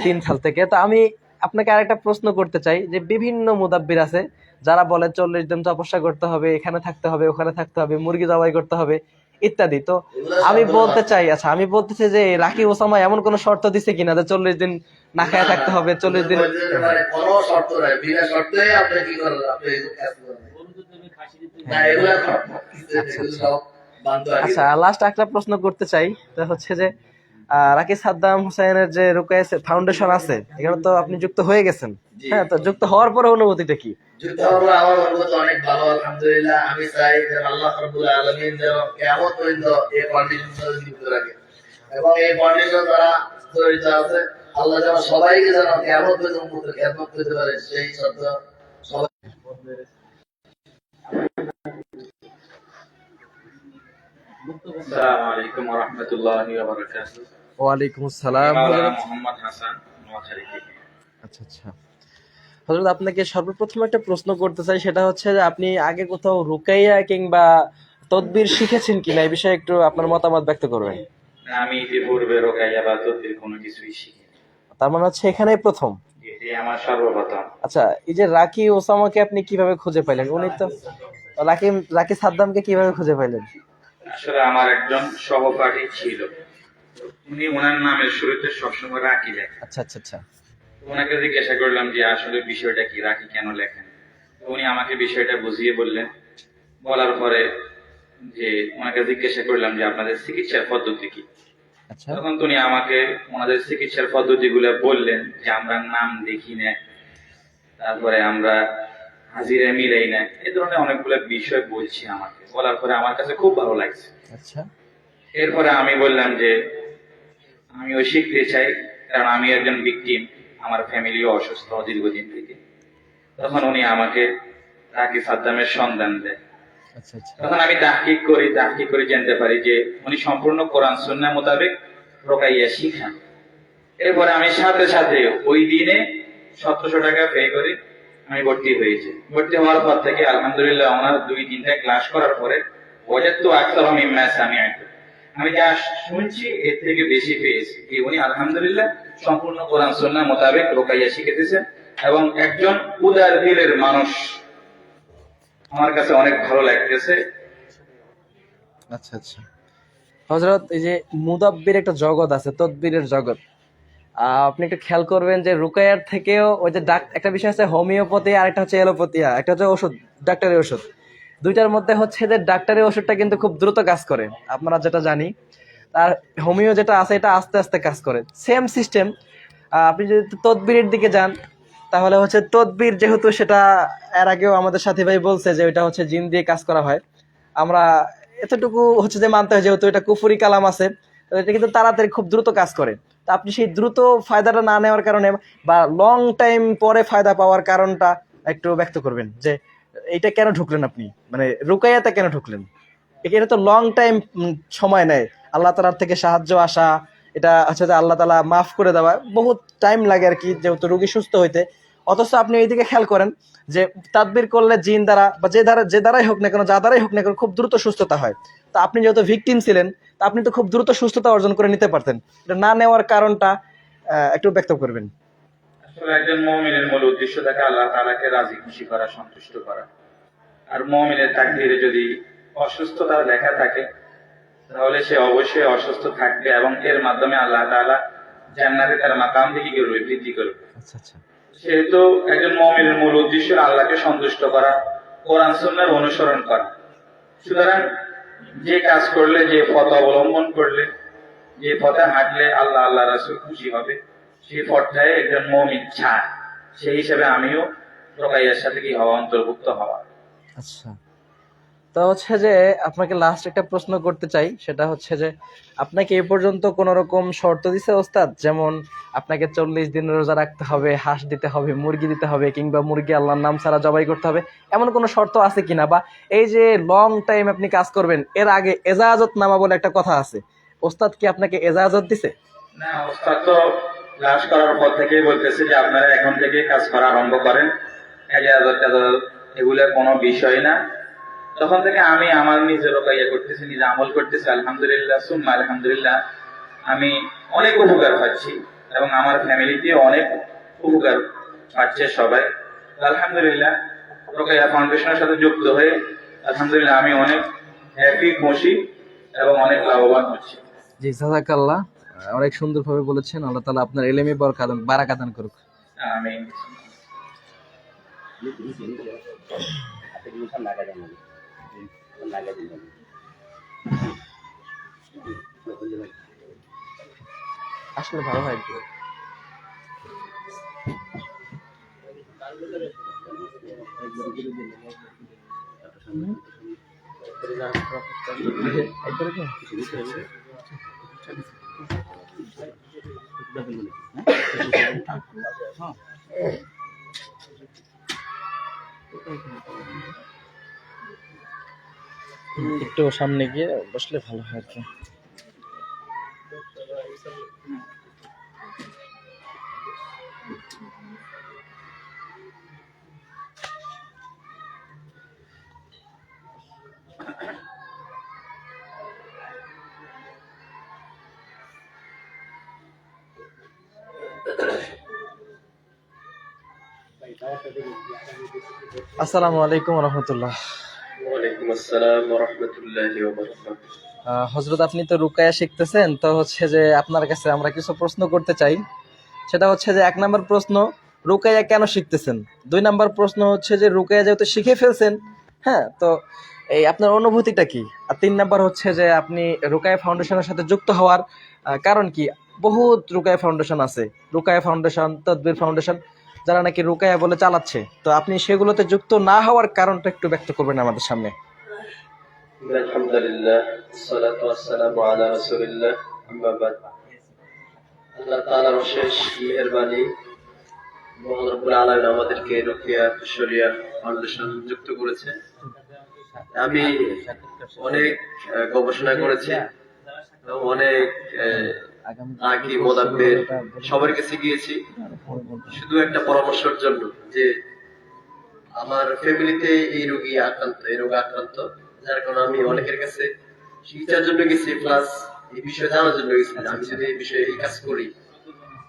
3 সাল থেকে, তো আমি আপনাকে আরেকটা প্রশ্ন করতে চাই যে বিভিন্ন মুদাব্বির আছে যারা বলে 40 দিন তপস্যা করতে হবে, এখানে থাকতে হবে, ওখানে থাকতে হবে, মুরগি জবাই করতে হবে ইত্যাদি। তো আমি বলতে চাই, আচ্ছা আমি বলতে চাই যে রাকি ওসামা এমন কোন শর্ত দিছে কিনা যে 40 দিন না খায় থাকতে হবে, 40 দিন? মানে কোনো শর্ত নাই, বিনা শর্তে আপনি কি করেন, আপনি এই কাজ করেন না, এগুলা এগুলো সব বান্ধব। আচ্ছা, লাস্ট একটা প্রশ্ন করতে চাই, সেটা হচ্ছে যে রাকি সাদ্দাম হোসেনের যে রুকায়া ফাউন্ডেশন আছে, এখানে তো আপনি যুক্ত হয়ে গেছেন, হ্যাঁ, তো যুক্ত হওয়ার পরে অনুভূতিটা কি? যুক্ত হওয়ার আমার অনুভূতি অনেক ভালো, আলহামদুলিল্লাহ। আমি চাই যে আল্লাহ রাব্বুল আলামিন যেন কিয়ামত পর্যন্ত এই ফাউন্ডেশন সাথে যুক্ত রাখে এবং এই ফাউন্ডেশন যারা জড়িত আছে, আল্লাহ যেন সবাইকে যেন কিয়ামত পর্যন্ত খেদমত করতে পারে, সেই শর্ত সবাই। আসসালামু আলাইকুম ওয়া রাহমাতুল্লাহি ওয়া বারাকাতুহু। ওয়ালাইকুম আসসালাম। মাওলানা মোহাম্মদ হাসান, নোয়াখালী থেকে। আচ্ছা আচ্ছা, হযরত আপনাকে সর্বপ্রথম একটা প্রশ্ন করতে চাই, সেটা হচ্ছে যে আপনি আগে কোথাও রুকাইয়া কিংবা তদবির শিখেছেন কিনা, এই বিষয়ে একটু আপনার মতামত ব্যক্ত করবেন। আমি ইতিপূর্বে রোকাইয়া বা তদবির কোনো কিছুই শিখিনি, তার মানে হচ্ছে এখানেই প্রথম? এটি আমার সর্বপ্রথম। আচ্ছা, এই যে রাকি ওসামাকে আপনি কিভাবে খুঁজে পাইলেন? উনি তো রাকি সাদ্দামকে কিভাবে খুঁজে পাইলেন? আসলে আমার একজন সহপাঠী ছিল, উনি ওনার নামের শুরুতে সবসময় রাখি লেখেন। আচ্ছা আচ্ছা আচ্ছা। ওনাকে জিজ্ঞাসা করলাম যে আসলে বিষয়টা কি, রাখি কেন লেখেন? উনি আমাকে বিষয়টা বুঝিয়ে বললেন। বলার পরে যে ওনাকে জিজ্ঞাসা করলাম যে আপনাদের চিকিৎসার পদ্ধতি কি। আচ্ছা, তখন উনি আমাকে ওনাদের চিকিৎসার পদ্ধতিগুলো বললেন যে আমরা নাম দেখি না, তারপরে আমরা হাজিরা মিলাই না, এই ধরনের অনেকগুলো বিষয় বলছি আমাকে। বলার পরে আমার কাছে খুব ভালো লাগছে। আচ্ছা, এরপরে আমি বললাম যে আমিও শিখতে চাই, কারণ আমি একজন ভিকটিম, আমার ফ্যামিলিও অসুস্থ দীর্ঘদিন থেকে। তখন উনি আমাকে রাকি সাদ্দামের সন্ধান দেয়। আচ্ছা আচ্ছা। তখন আমি তাহকিক করে জানতে পারি যে উনি সম্পূর্ণ কোরআন সুন্নাহ মোতাবেক রোকাইয়া শিখান। এরপরে আমি সাথে সাথে ওই দিনে 1700 টাকা পে করে আমি ভর্তি হয়েছি। ভর্তি হওয়ার পর থেকে আলহামদুলিল্লাহ ওনার 2-3টা ক্লাস করার পরে ওয়াজাদতু আকসারা মিম্মা সামিআতু, আমি যা শুনছি এর থেকে বেশি পেয়েছি। কি উনি আলহামদুলিল্লাহ সম্পূর্ণ কোরআন সুন্নাহ মোতাবেক রোকাইয়া শিখাতেছেন এবং একজন উদার দিলের মানুষ। আমার কাছে অনেক ভালো লাগতেছে। আচ্ছা আচ্ছা। হযরত, এই যে মুদাব্বির একটা জগৎ আছে, তদবিরের জগৎ, আপনি একটু খেয়াল করবেন যে রুকায়ার থেকেও ওই যে একটা বিষয় আছে হোমিওপ্যাথি, আর একটা হচ্ছে এলোপ্যাথিয়া, একটা হচ্ছে ওষুধ, ডাক্তারি ওষুধ। দুইটার মধ্যে হচ্ছে যে ডাক্তারি ওষুধটা কিন্তু খুব দ্রুত কাজ করে, আপনারা যেটা জানি, আর হোমিও যেটা আছে এটা আস্তে আস্তে কাজ করে। Same system. আপনি যদি তদবিরের দিকে যান, তাহলে হচ্ছে তদবির, যেহেতু সেটা এর আগেও আমাদের সাথী ভাই বলছে যে ওইটা হচ্ছে জিন দিয়ে কাজ করা হয়, আমরা এতটুকু হচ্ছে যে মানতে হয়, যেহেতু এটা কুফরি কালাম আছে, তো এটা কিন্তু তাড়াতাড়ি খুব দ্রুত কাজ করে। তা আপনি সেই দ্রুত ফায়দাটা না নেওয়ার কারণে বা লং টাইম পরে ফায়দা পাওয়ার কারণটা একটু ব্যক্ত করবেন, যে এইটা কেন ঢুকলেন আপনি, মানে রুকাইয়াতে কেন ঢুকলেন? এটা তো লং টাইম সময় নেয়, আল্লাহ তাআলার থেকে সাহায্য আসা, এটা হচ্ছে যে আল্লাহ তাআলা মাফ করে দেওয়া, বহুত টাইম লাগে আর কি, যেহেতু রোগী সুস্থ হইতে। অথচ আপনি এইদিকে খেয়াল করেন যে তাদবির করলে জিন দ্বারা বা যে দ্বারাই হোক না কেন, যা দ্বারাই হোক না কেন, খুব দ্রুত সুস্থতা হয়। তা আপনি যেহেতু ভিকটিম ছিলেন, তা আপনি তো খুব দ্রুত সুস্থতা অর্জন করে নিতে পারতেন, এটা না নেওয়ার কারণটা একটু ব্যক্ত করবেন। আসলে একজন মুমিনের মূল উদ্দেশ্য থাকে আল্লাহ তাআলাকে রাজি খুশি করা, সন্তুষ্ট করা। আর মুমিনের তাকদীরে যদি অসুস্থতা লেখা থাকে তাহলে সে অবশ্যই অসুস্থ থাকবে এবং এর মাধ্যমে আল্লাহ তাআলা জান্নাতে তার মাকাম কি করবে, বৃদ্ধি করবে। আচ্ছা আচ্ছা। সেহেতু একজন মুমিনের মূল উদ্দেশ্য আল্লাহকে সন্তুষ্ট করা, কোরআন সুন্নাহর অনুসরণ করা। সুতরাং যে কাজ করলে, যে পথ অবলম্বন করলে, যে পথে হাঁটলে আল্লাহ রাসূল খুশি হবে, সেই পথটাই একজন মুমিন চায়। সেই হিসেবে আমিও রুকাইয়ার সাথে কি হওয়া, অন্তর্ভুক্ত হওয়া। আচ্ছা, তো হচ্ছে যে আপনাকে লাস্ট একটা প্রশ্ন করতে চাই, সেটা হচ্ছে যে আপনাকে এ পর্যন্ত কোন রকম শর্ত দিছে ওস্তাদ, যেমন আপনাকে 40 দিন রোজা রাখতে হবে, হাঁস দিতে হবে, মুরগি দিতে হবে, কিংবা মুরগি আল্লাহর নাম ছাড়া জবাই করতে হবে, এমন কোনো শর্ত আছে কিনা? বা এই যে লং টাইম আপনি কাজ করবেন, এর আগে এজাজত নামা বলে একটা কথা আছে, ওস্তাদ কি আপনাকে এজাজত দিছে? না, ওস্তাদ তো ক্লাস করার পর থেকেই বলতেছে যে আপনারা এখন থেকে কাজ করা আরম্ভ করেন, এজাজত এগুলো কোনো বিষয় না। তখন থেকে আমি আমার নিজের রুকাইয়া করতেছি, নিজে আমল করতেছি, আলহামদুলিল্লাহ সুম্মা আলহামদুলিল্লাহ। আমি অনেক উপকার পাচ্ছি এবং আমার ফ্যামিলিতে অনেক উপকার পাচ্ছে সবাই। আলহামদুলিল্লাহ রুকাইয়া ফাউন্ডেশনের সাথে যুক্ত হয়ে আলহামদুলিল্লাহ আমি অনেক হ্যাপি, খুশি এবং অনেক লাভবান হচ্ছি। জি, জাযাকাল্লাহ, অনেক সুন্দরভাবে বলেছেন। আল্লাহ তাআলা আপনার ইলমে বারাকাত দান করুক। আমিন। আসলে ভালো হয় একটু। একবারে কি? একটু সামনে গিয়ে বসলে ভালো হয় আর কি। আসসালামু আলাইকুম ওয়া রাহমাতুল্লাহ। ওয়ালাইকুম আসসালাম ওয়া রাহমাতুল্লাহি ওয়া বারাকাতুহু। হযরত, আপনি তো রুকায়া শিখতেছেন, তো হচ্ছে যে আপনার কাছে আমরা কিছু প্রশ্ন করতে চাই। সেটা হচ্ছে যে 1 নম্বর প্রশ্ন, রুকায়া কেন শিখতেছেন? 2 নম্বর প্রশ্ন হচ্ছে যে রুকায়া যেহেতু শিখে ফেলছেন, হ্যাঁ, তো এই আপনার অনুভূতিটা কি? আর 3 নম্বর হচ্ছে যে আপনি রুকায়া ফাউন্ডেশনের সাথে যুক্ত হওয়ার কারণ কি? বহুত রুকায়া ফাউন্ডেশন আছে, রুকায়া ফাউন্ডেশন, তাদবির ফাউন্ডেশন, যারা নাকি রুকায়া বলে চালাচ্ছে, তো আপনি সেগুলোতে যুক্ত না হওয়ার কারণটা একটু ব্যক্ত করবেন আমাদের সামনে। আলহামদুলিল্লাহ, সালাতু ওয়াসসালামু আলা রাসূলিল্লাহ, আম্মা বাদ। আল্লাহ তাআলার অশেষ মেহেরবানি, মহান রব্বুল আলামিন আমাদেরকে রুকিয়া শরিয়া ফাউন্ডেশন যুক্ত করেছে। আমি অনেক গবেষণা করেছি, অনেক আকি মোদাব্বির সবার কাছে গিয়েছি, শুধু একটা পরামর্শের জন্য যে আমার ফ্যামিলিতে এই রোগে আক্রান্ত, যার কারণে আমি অনেকের কাছে শিক্ষার জন্য গেছি, প্লাস এই বিষয়ে জানার জন্য গেছি। আমি যদি এই বিষয়ে এই কাজ করি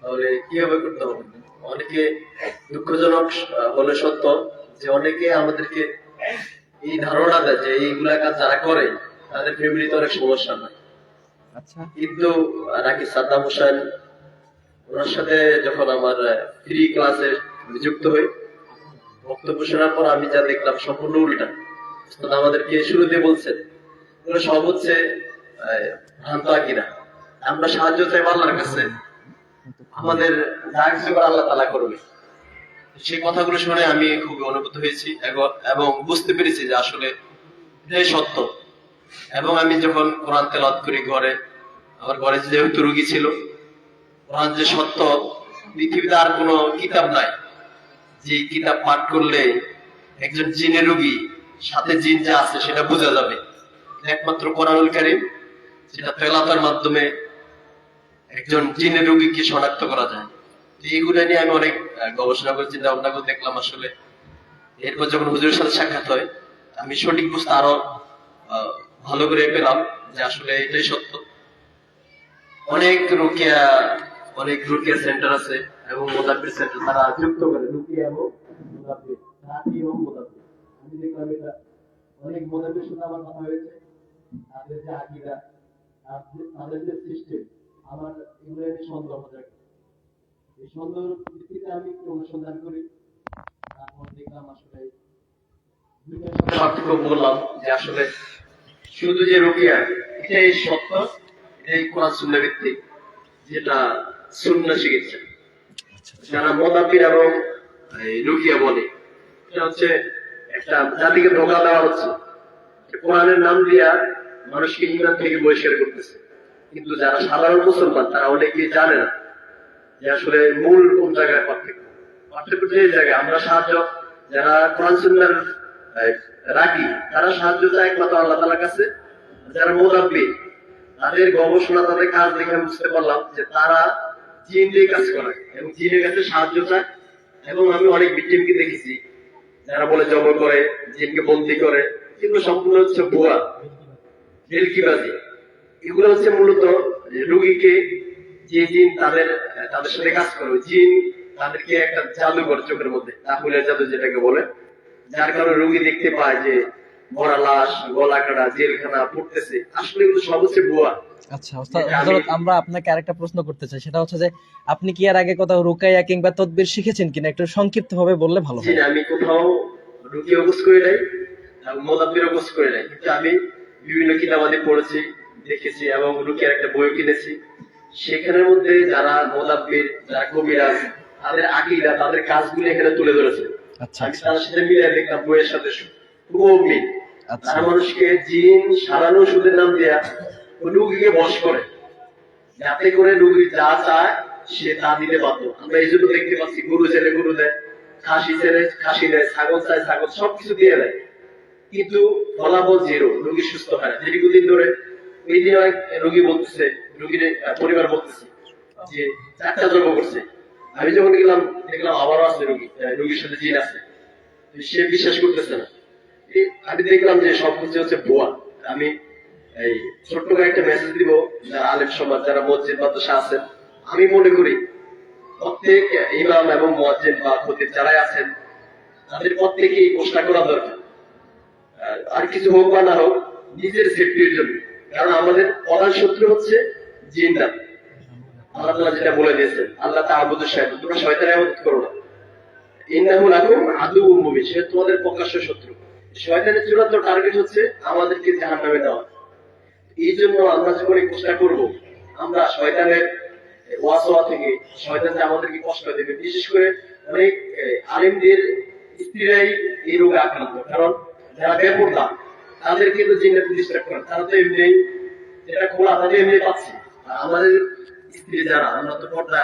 তাহলে কিভাবে করতে হবে। অনেকে দুঃখজনক হলে সত্য যে অনেকে আমাদেরকে এই ধারণা দেয় যে এইগুলা কাজ যারা করে তাদের ফ্যামিলিতে অনেক সমস্যা হয়। আচ্ছা, কিন্তু নাকি সাদ্দাম হোসেন, ওনার সাথে যখন আমার ফ্রি ক্লাসে যুক্ত হই, বক্তব্য শোনার পর আমি যা দেখলাম সম্পূর্ণ উল্টা। আমাদেরকে শুরুতে বলছেন এগুলো সব হচ্ছে ভ্রান্ত আকিদা, আমরা সাহায্য চাই আল্লাহর কাছে, আমাদের যা কিছু করে আল্লাহ তাআলা করবে। সেই কথাগুলো শুনে আমি খুবই অনুভূত হয়েছি এবং বুঝতে পেরেছি যে আসলে এটাই সত্য। এবং আমি যখন কোরআন তেলাওয়াত করি ঘরে, আমার ঘরে যেহেতু রোগী ছিল, কোরআন যে সত্য, পৃথিবীতে আর কোনো কিতাব নাই যে কিতাব পাঠ করলে একজন জিনের রোগী সাথে জিন যা আছে সেটা বোঝা যাবে। একমাত্র কোরআনুল কারীম, সেটা তেলাওয়াতের মাধ্যমে একজন জিনের রোগীকে শনাক্ত করা যায়। এইগুলো নিয়ে আমি অনেক গবেষণা করে চিন্তা ভাবনা করে দেখলাম আসলে। এরপর যখন হুজুরের সাথে সাক্ষাৎ হয়, আমি সঠিক বুঝতে আরো ভালো করে পেলাম যে আসলে এটাই সত্য। অনেক রুকিয়া সেন্টার আছে এবং মোদাব্বির সেন্টার, তারা যুক্ত করে রুকিয়া এবং মোদাব্বির, রাকি এবং মোদাব্বির। আমি দেখলাম এটা অনেক মোদাব্বির সাথে আমার কথা হয়েছে, তাদের যে আকীদা, তাদের যে সিস্টেম, আমার এগুলো নিয়ে সন্দেহ জাগে। এই সন্দেহের ভিত্তিতে আমি একটু অনুসন্ধান করি, তারপর দেখলাম আসলে দুইটার সাথে পার্থক্য বললাম যে আসলে শুধু যে রুকিয়া এটাই সত্য, এটাই কোরআন সুন্নাহ ভিত্তিক, যেটা সুন্নাহ চিকিৎসা। যারা মোদাব্বির এবং এই রুকিয়া বলে, এটা হচ্ছে একটা জাতিকে ধোঁকা দেওয়া হচ্ছে, কোরআনের নাম দিয়া মানুষকে ইমান থেকে বহিষ্কার করতেছে। কিন্তু যারা সাধারণ মুসলমান তারা অনেকেই জানে না যে আসলে মূল কোন জায়গায় পার্থক্য যে জায়গায় আমরা সাহায্য, যারা কোরআন সুন্নাহর রাখি তারা সাহায্য চায় একমাত্র আল্লাহ তাআলার কাছে। যারা মুদাব্বির, তাদের গবেষণা, তাদের কাজ দেখে আমি বুঝতে পারলাম যে তারা জিন দিয়ে কাজ করে এবং জিনের কাছে সাহায্য চায়। এবং আমি অনেক ভিকটিমকে দেখেছি যারা বলে জবর করে, জিনকে বন্দি করে, এগুলো সম্পূর্ণ হচ্ছে ভুয়া, ভেলকিবাজি। এগুলো হচ্ছে মূলত রোগীকে, যে জিন তাদের সাথে কাজ করে, জিন তাদেরকে একটা জাদু করে চোখের মধ্যে, তাহলে জাদু যেটাকে বলে, যার কারণে রোগী দেখতে পায় যে মরা লাশ, গলা কাটা, জেলখানা পড়তেছে। আসলে এগুলো সব হচ্ছে ভুয়া। আচ্ছা ওস্তাদ হযরত, আমরা আপনাকে আরেকটা প্রশ্ন করতে চাই, সেটা হচ্ছে যে আপনি কি এর আগে কোথাও রুকাইয়া কিংবা তদবির শিখেছেন কিনা, একটু সংক্ষিপ্ত ভাবে বললে ভালো হয়। আমি কোথাও রুকিয়া কোর্স করে নাই, মোদাব্বিরও কোর্স করে নাই, কিন্তু আমি বিভিন্ন কিতাবাদি পড়েছি, দেখেছি এবং রুকিয়ার একটা বই কিনেছি। সেখানের মধ্যে যারা মোদাব্বির, যারা কবিরাজ, তাদের আকীদা, তাদের কাজগুলো এখানে তুলে ধরেছে। আচ্ছা আমি তার সাথে মিলে দেখলাম বইয়ের সাথে খুব মিল। আচ্ছা তারা মানুষকে জিন সারানো ওষুধের নাম দেয়া রোগীকে বশ করে, যাতে করে রোগী যা চায় সে তা দিতে বাধ্য। আমরা এই জন্য দেখতে পাচ্ছি গরু চাইলে গরু দেয়, খাসি চাইলে খাসি দেয়, ছাগল চাই ছাগল, সবকিছু দিয়ে দেয়, কিন্তু ফলাফল জিরো, রোগী সুস্থ হয় না। দীর্ঘদিন ধরে এই দিন অনেক রোগী বলতেছে, রোগীর পরিবার বলতেছে যে 4টা জন্ম করছে। আমি যখন গেলাম দেখলাম আবারও আছে রোগীর সাথে জিন আছে, সে বিশ্বাস করতেছে না। আমি দেখলাম যে সবকিছু হচ্ছে ভুয়া। আমি এই ছোট্ট করে একটা মেসেজ দিব যারা আলেম সমাজ, যারা মসজিদ মাদ্রাসা আছেন, আমি মনে করি প্রত্যেক ইমাম এবং মুয়াজ্জিন বা খতিব যারাই আছেন, তাদের প্রত্যেকে এই কোর্সটা করা দরকার। আর কিছু হোক বা না হোক, নিজের সেফটির জন্য। কারণ আমাদের প্রধান শত্রু হচ্ছে জিন্নাত। আল্লাহ তাআলা যেটা বলে দিয়েছেন, আল্লাহ তাআবুদু শায়তান, তোমরা শয়তানের ইবাদত করো না, ইন্নাহু লাকুম আদুউম মুবিন, সে তোমাদের প্রকাশ্য শত্রু। শয়তানের চূড়ান্ত টার্গেট হচ্ছে আমাদেরকে জাহান্নামে দেওয়া। এই জন্য আমরা যখন এই কোর্সটা করবো, আমরা শয়তানের ওয়াসওয়া থেকে, শয়তান যে আমাদেরকে কষ্ট দেবে, বিশেষ করে অনেক আলেমদের স্ত্রীরাই এই রোগে আক্রান্ত। কারণ যারা বেপরদা, তাদের কিন্তু জিন্নাত ডিস্টার্ব করে, তারা তো এমনি যেটা খোলা তাদের এমনি পাচ্ছে। আর আমাদের স্ত্রী যারা, আমরা তো পর্দা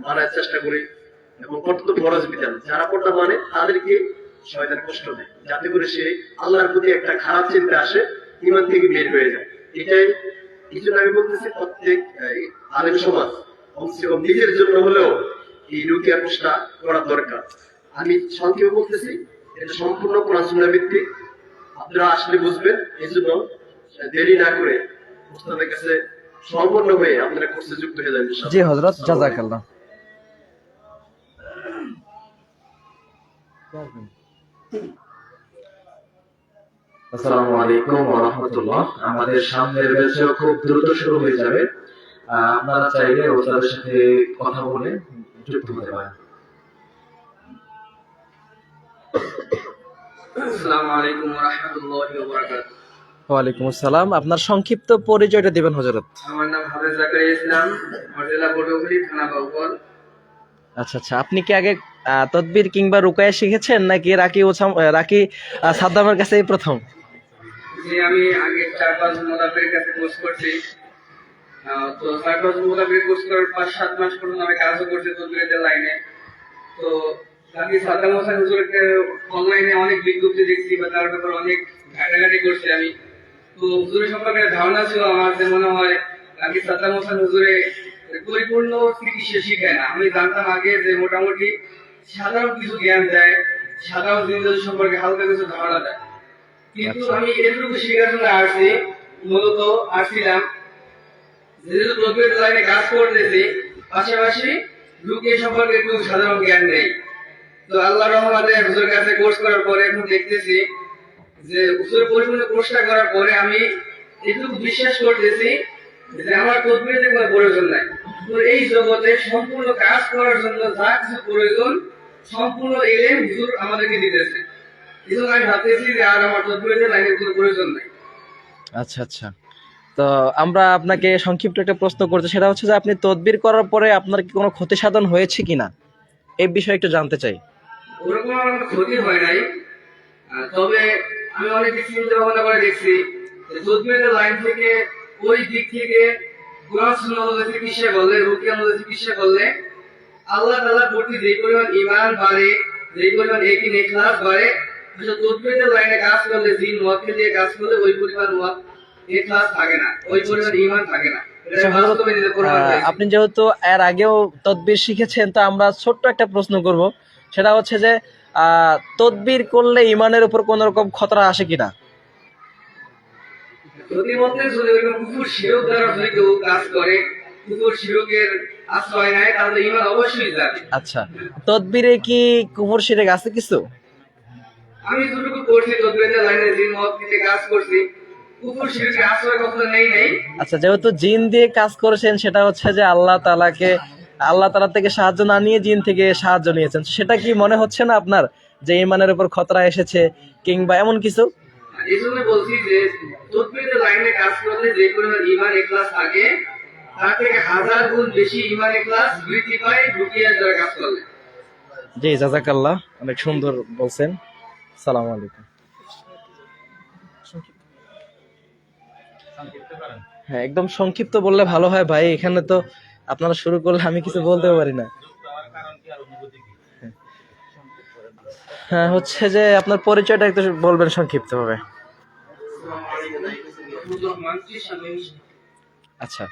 মানার চেষ্টা করি এবং পর্দা তো ফরজ বিধান, যারা পর্দা মানে তাদেরকে শয়তান কষ্ট দেয়, যাতে করে সে আল্লাহর প্রতি একটা খারাপ চিন্তা আসে, ঈমান থেকে বের হয়ে যায়। এটাই এই জন্য আমি বলতেছি প্রত্যেক আলেম সমাজ কমসে কম নিজের জন্য হলেও এই রুকিয়া কোর্সটা করা দরকার। আমি সংক্ষেপে বলতেছি, এটা সম্পূর্ণ কোরআন সুন্নাহ ভিত্তিক, আপনারা আসলে বুঝবেন। এই জন্য দেরি না করে উস্তাদের কাছে সম্পূর্ণ হয়ে আপনারা কোর্সে যুক্ত হয়ে যাবেন। জি হযরত, জাযাকাল্লাহ। আসসালামু আলাইকুম ওয়া রাহমাতুল্লাহ। আমাদের সামনের ব্যাচও খুব দ্রুত শুরু হয়ে যাবে, আপনারা চাইলে ওস্তাদের সাথে কথা বলে যুক্ত হতে পারেন। আসসালামু আলাইকুম ওয়া রাহমাতুল্লাহি ওয়া বারাকাতুহু। ওয়ালাইকুম আসসালাম। আপনার সংক্ষিপ্ত পরিচয়টা দিবেন হযরত। আমার নাম হাফেজ জাকারিয়া ইসলাম, জেলা পটুয়াখালী, থানা বাউফল। আচ্ছা আচ্ছা, আপনি কি আগে তদবির কিংবা রুকায়া শিখেছেন নাকি রাকি সাদ্দামের কাছে এই প্রথম? যে আমি আগে 4-5 মোদাব্বিরের কাছে কোর্স করছি, তো 4-5 মোদাব্বির কোর্স করার 5-7 মাস পর্যন্ত আমি কাজও করছি তদবিরের লাইনে। তো আমি সাদ্দাম হোসেন হুজুরকে অনলাইনে অনেক বিজ্ঞপ্তি দেখছি বা তার ব্যাপারে অনেক ঘাটাঘাটি করছি আমি। তো হুজুরের সম্পর্কে ধারণা ছিল আমার যে মনে হয় আমি সাদ্দাম হোসেন হুজুরে পরিপূর্ণ চিকিৎসা শিখায় না। আমি জানতাম আগে যে মোটামুটি সাধারণ কিছু জ্ঞান দেয়, সাধারণ জিনিস সম্পর্কে হালকা কিছু ধারণা দেয়, কিন্তু আমি এটুকু শেখার জন্য আসছি মূলত আসছিলাম যেহেতু তদবির লাইনে কাজ করতেছি, পাশাপাশি রুকিয়া সম্পর্কে একটু সাধারণ জ্ঞান নেই। তো আল্লাহ রহমতে হুজুরের কাছে কোর্স করার পরে এখন দেখতেছি যে হুজুরের পরিপূর্ণ কোর্সটা করার পরে আমি একটু বিশ্বাস করতেছি যে আমার তদবিরের কোনো প্রয়োজন নাই। তো এই জগতে সম্পূর্ণ কাজ করার জন্য যা কিছু প্রয়োজন সম্পূর্ণ এলেম হুজুর আমাদেরকে দিতেছে। এই জন্য আমি ভাবতেছি যে আর আমার তদবিরের লাইনের কোনো প্রয়োজন নাই। আচ্ছা আচ্ছা। তো আমরা আপনাকে সংক্ষিপ্ত একটা প্রশ্ন করতে, সেটা হচ্ছে যে আপনি তদবির করার পরে আপনার কি কোনো ক্ষতি সাধন হয়েছে কিনা এই বিষয়ে একটু জানতে চাই। ওরকম আমার কোনো ক্ষতি হয় নাই। তবে আমি অনেক চিন্তা ভাবনা করে দেখছি যে তদবিরের লাইন থেকে ওই দিক থেকে কোরআন সুন্নাহ অনুযায়ী চিকিৎসা করলে, রুকিয়া অনুযায়ী চিকিৎসা করলে আল্লাহ তাআলার প্রতি যে পরিমাণ ঈমান বাড়ে, যে পরিমাণ ইয়াকিন ইখলাস বাড়ে, আসলে তদবিরের লাইনে কাজ করলে, জিন মুয়াক্কিল দিয়ে কাজ করলে ওই পরিমাণ ইখলাস থাকে না, ওই পরিমাণ ঈমান থাকে না। এটা বাস্তবে নিজে প্রমাণ হয়েছে। আপনি যেহেতু এর আগেও তদবির শিখেছেন, তো আমরা ছোট্ট একটা প্রশ্ন করব, সেটা হচ্ছে যে তদবির করলে ইমানের উপর কোন রকম খতরা আসে কিনা? যদি বলতে যদি ওইরকম কুফর শিরক দ্বারা যদি কেউ কাজ করে, কুফর শিরকের আশ্রয় নেয়, তাহলে ঈমান অবশ্যই যাবে। আচ্ছা, তদবিরে কি কুফর শিরক আছে কিছু? আমি যতটুকু করছি তদবিরের লাইনে জিন মুয়াক্কিলে কাজ করছি, কুফর শিরকের আশ্রয় কখনো নেই। আচ্ছা, যেহেতু জিন দিয়ে কাজ করেছেন, সেটা হচ্ছে যে আল্লাহ তাআলা থেকে সাহায্য না নিয়ে জিন থেকে সাহায্য নিয়েছেন, সেটা কি মনে হচ্ছে না আপনার যে ইমানের উপর খতরা এসেছে কিংবা এমন কিছু? এই জন্য বলছি যে তদবিরের লাইনে কাজ করলে যে পরিমাণ ঈমান ইখলাস থাকে, তার থেকে 1000 গুণ বেশি ঈমান ইখলাস বৃদ্ধি পায় রুকিয়ার দ্বারা কাজ করলে। জি, জাযাকাল্লাহ, অনেক সুন্দর বলছেন। আসসালামু আলাইকুম। হ্যাঁ, একদম সংক্ষিপ্ত বললে ভালো হয় ভাই, এখানে তো আপনারা শুরু করলে আমি কিছু বলতেও পারি না। হ্যাঁ, হচ্ছে যে আপনার পরিচয়টা একটু বলবেন সংক্ষিপ্ত ভাবে। আচ্ছা,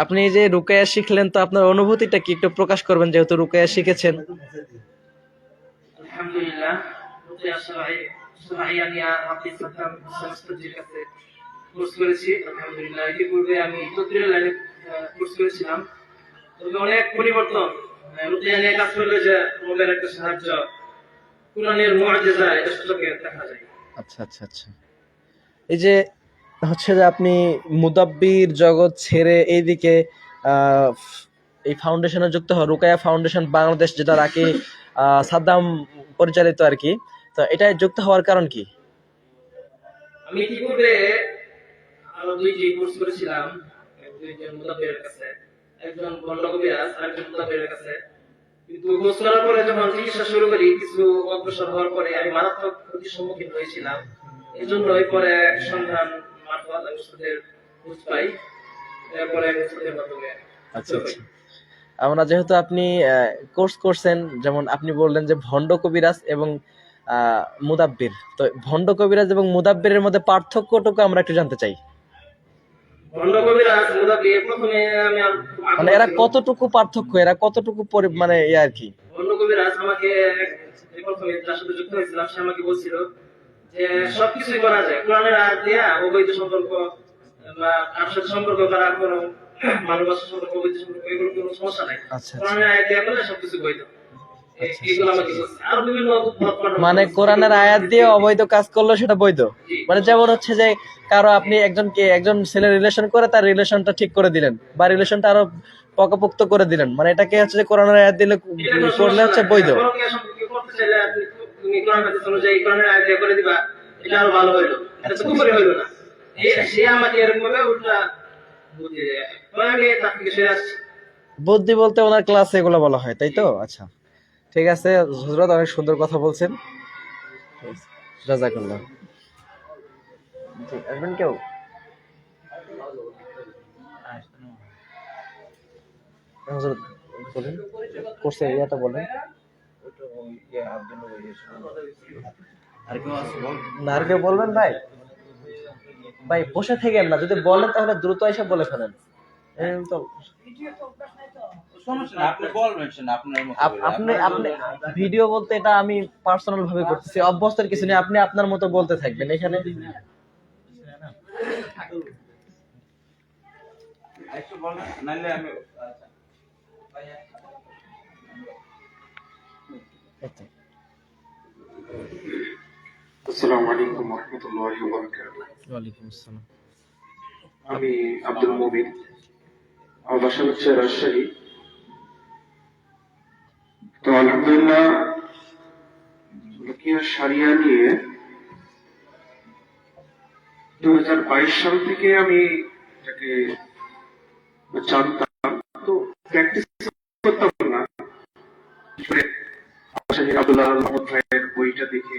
আপনি যে রুকায়া শিখলেন, তো আপনার অনুভূতিটা কি একটু প্রকাশ করবেন, যেহেতু রুকায়া শিখেছেন? আলহামদুলিল্লাহ, রুকিয়া শরঈয়া নিয়ে আপনি সাদ্দাম শাস্ত্রীর কাছে কোর্স করেছি। আলহামদুলিল্লাহ, ইতিপূর্বে আমি তদবিরের লাইনে কোর্স করেছিলাম। তবে অনেক পরিবর্তন, রুকিয়া নিয়ে কাজ করলে যে রবের একটা সাহায্য, কুরআনের মুআজিজা, এটা সত্যকে দেখা যায়। আচ্ছা আচ্ছা আচ্ছা। এই যে হচ্ছে যে আপনি মুদাব্বির জগৎ ছেড়ে এইদিকে এই ফাউন্ডেশনে যুক্ত হওয়া, রুকায়া ফাউন্ডেশন বাংলাদেশ, যেটা রাকি সাদ্দাম পরিচালিত আর কি, তো এটা যুক্ত হওয়ার কারণ কি? আমি ইতিপূর্বে আরো 2টি কোর্স করেছিলাম, দুইজন মুতাব্বিরের কাছে, একজন বন্ড কবিরাজ আর একজন মুতাব্বিরের কাছে। কিন্তু কোর্স করার পরে যখন চিকিৎসা শুরু করি, কিছু অগ্রসর হওয়ার পরে আমি মারাত্মক ক্ষতির সম্মুখীন হয়েছিলাম। এই জন্যই পরে সন্ধান মারফত আমি ওষুধের খোঁজ পাই, এরপরে আমি ওষুধের মাধ্যমে। আচ্ছা আচ্ছা। আমরা যেহেতু আপনি কোর্স করছেন, যেমন আপনি বললেন যে ভণ্ড কবিরাজ এবং মুদাব্বির, তো ভণ্ড কবিরাজ এবং মুদাব্বিরের মধ্যে পার্থক্যটুকু আমরা একটু জানতে চাই। ভণ্ড কবিরাজ, মুতাব্বির, প্রথমে আমি মানে এরা কতটুকু পার্থক্য, এরা কতটুকু মানে আর কি? ভণ্ড কবিরাজ আমাকে প্রথমে যার সাথে যুক্ত হয়েছিলাম, সে আমাকে বলছিল যে সবকিছুই করা যায়, কোরআনের আয়াত দিয়ে অবৈধ সম্পর্ক বা কার সাথে সম্পর্ক করা, কোনো ভালোবাসার সম্পর্ক, অবৈধ সম্পর্ক, এগুলো কোনো সমস্যা নাই, কোরআনের আয়াত দিয়ে করলে সবকিছু বৈধ। এগুলো আমাকে বলছে। আর বিভিন্ন মানে কোরআনের আয়াত দিয়ে অবৈধ কাজ করলে সেটা বৈধ। মানে যেমন হচ্ছে যে কারো আপনি একজন ছেলে রিলেশন করে তার রিলেশনটা ঠিক করে দিলেন, বা রিলেশনটা আরো পাকাপোক্ত করে দিলেন, মানে এটাকে হচ্ছে যে কোরআনের আয়াত দিলে করলে হচ্ছে বৈধ। করতে চাইলে তুমি কোরআন হাদিস অনুযায়ী কোরআনের আয়াত দিয়ে করে দিবা, এটা আরো ভালো হইলো, এটা তো কুফরি হইলো না। সে আমাকে এরকম ভাবে উল্টা বুদ্ধি দেয়, আমি তার থেকে সরে আসছি। বুদ্ধি বলতে ওনার ক্লাসে এগুলো বলা হয়, তাই তো? আচ্ছা, ঠিক আছে হযরত, অনেক সুন্দর কথা বলছেন, জাযাকাল্লাহ। আসবেন কেউ? হযরত বলেন, কোর্সে ইয়াটা বলেন। না, আর কেউ বলবেন ভাই? ভাই বসে থেকেন না, যদি বলেন তাহলে দ্রুত এসে বলে ফেলেন। তো আপনি ভিডিও বলতে এটা আমি পার্সোনাল ভাবে করতেছি, অভ্যস্তের কিছু নেই, আপনি আপনার মতো বলতে থাকবেন এখানে। আসসালামু আলাইকুম রহমতুল্লাহি ওয়া বারাকাতুহু। ওয়ালাইকুম আসসালাম। আমি আব্দুল মুবিন, আমার বাসা হচ্ছে রাজশাহী। তো আলহামদুলিল্লাহ রুকিয়া শারিয়া নিয়ে 2022 সাল থেকে আমি এটাকে জানতাম, তো প্র্যাকটিস করতাম না। আব্দুল্লাহ আহমদ ভাইয়ের বইটা দেখে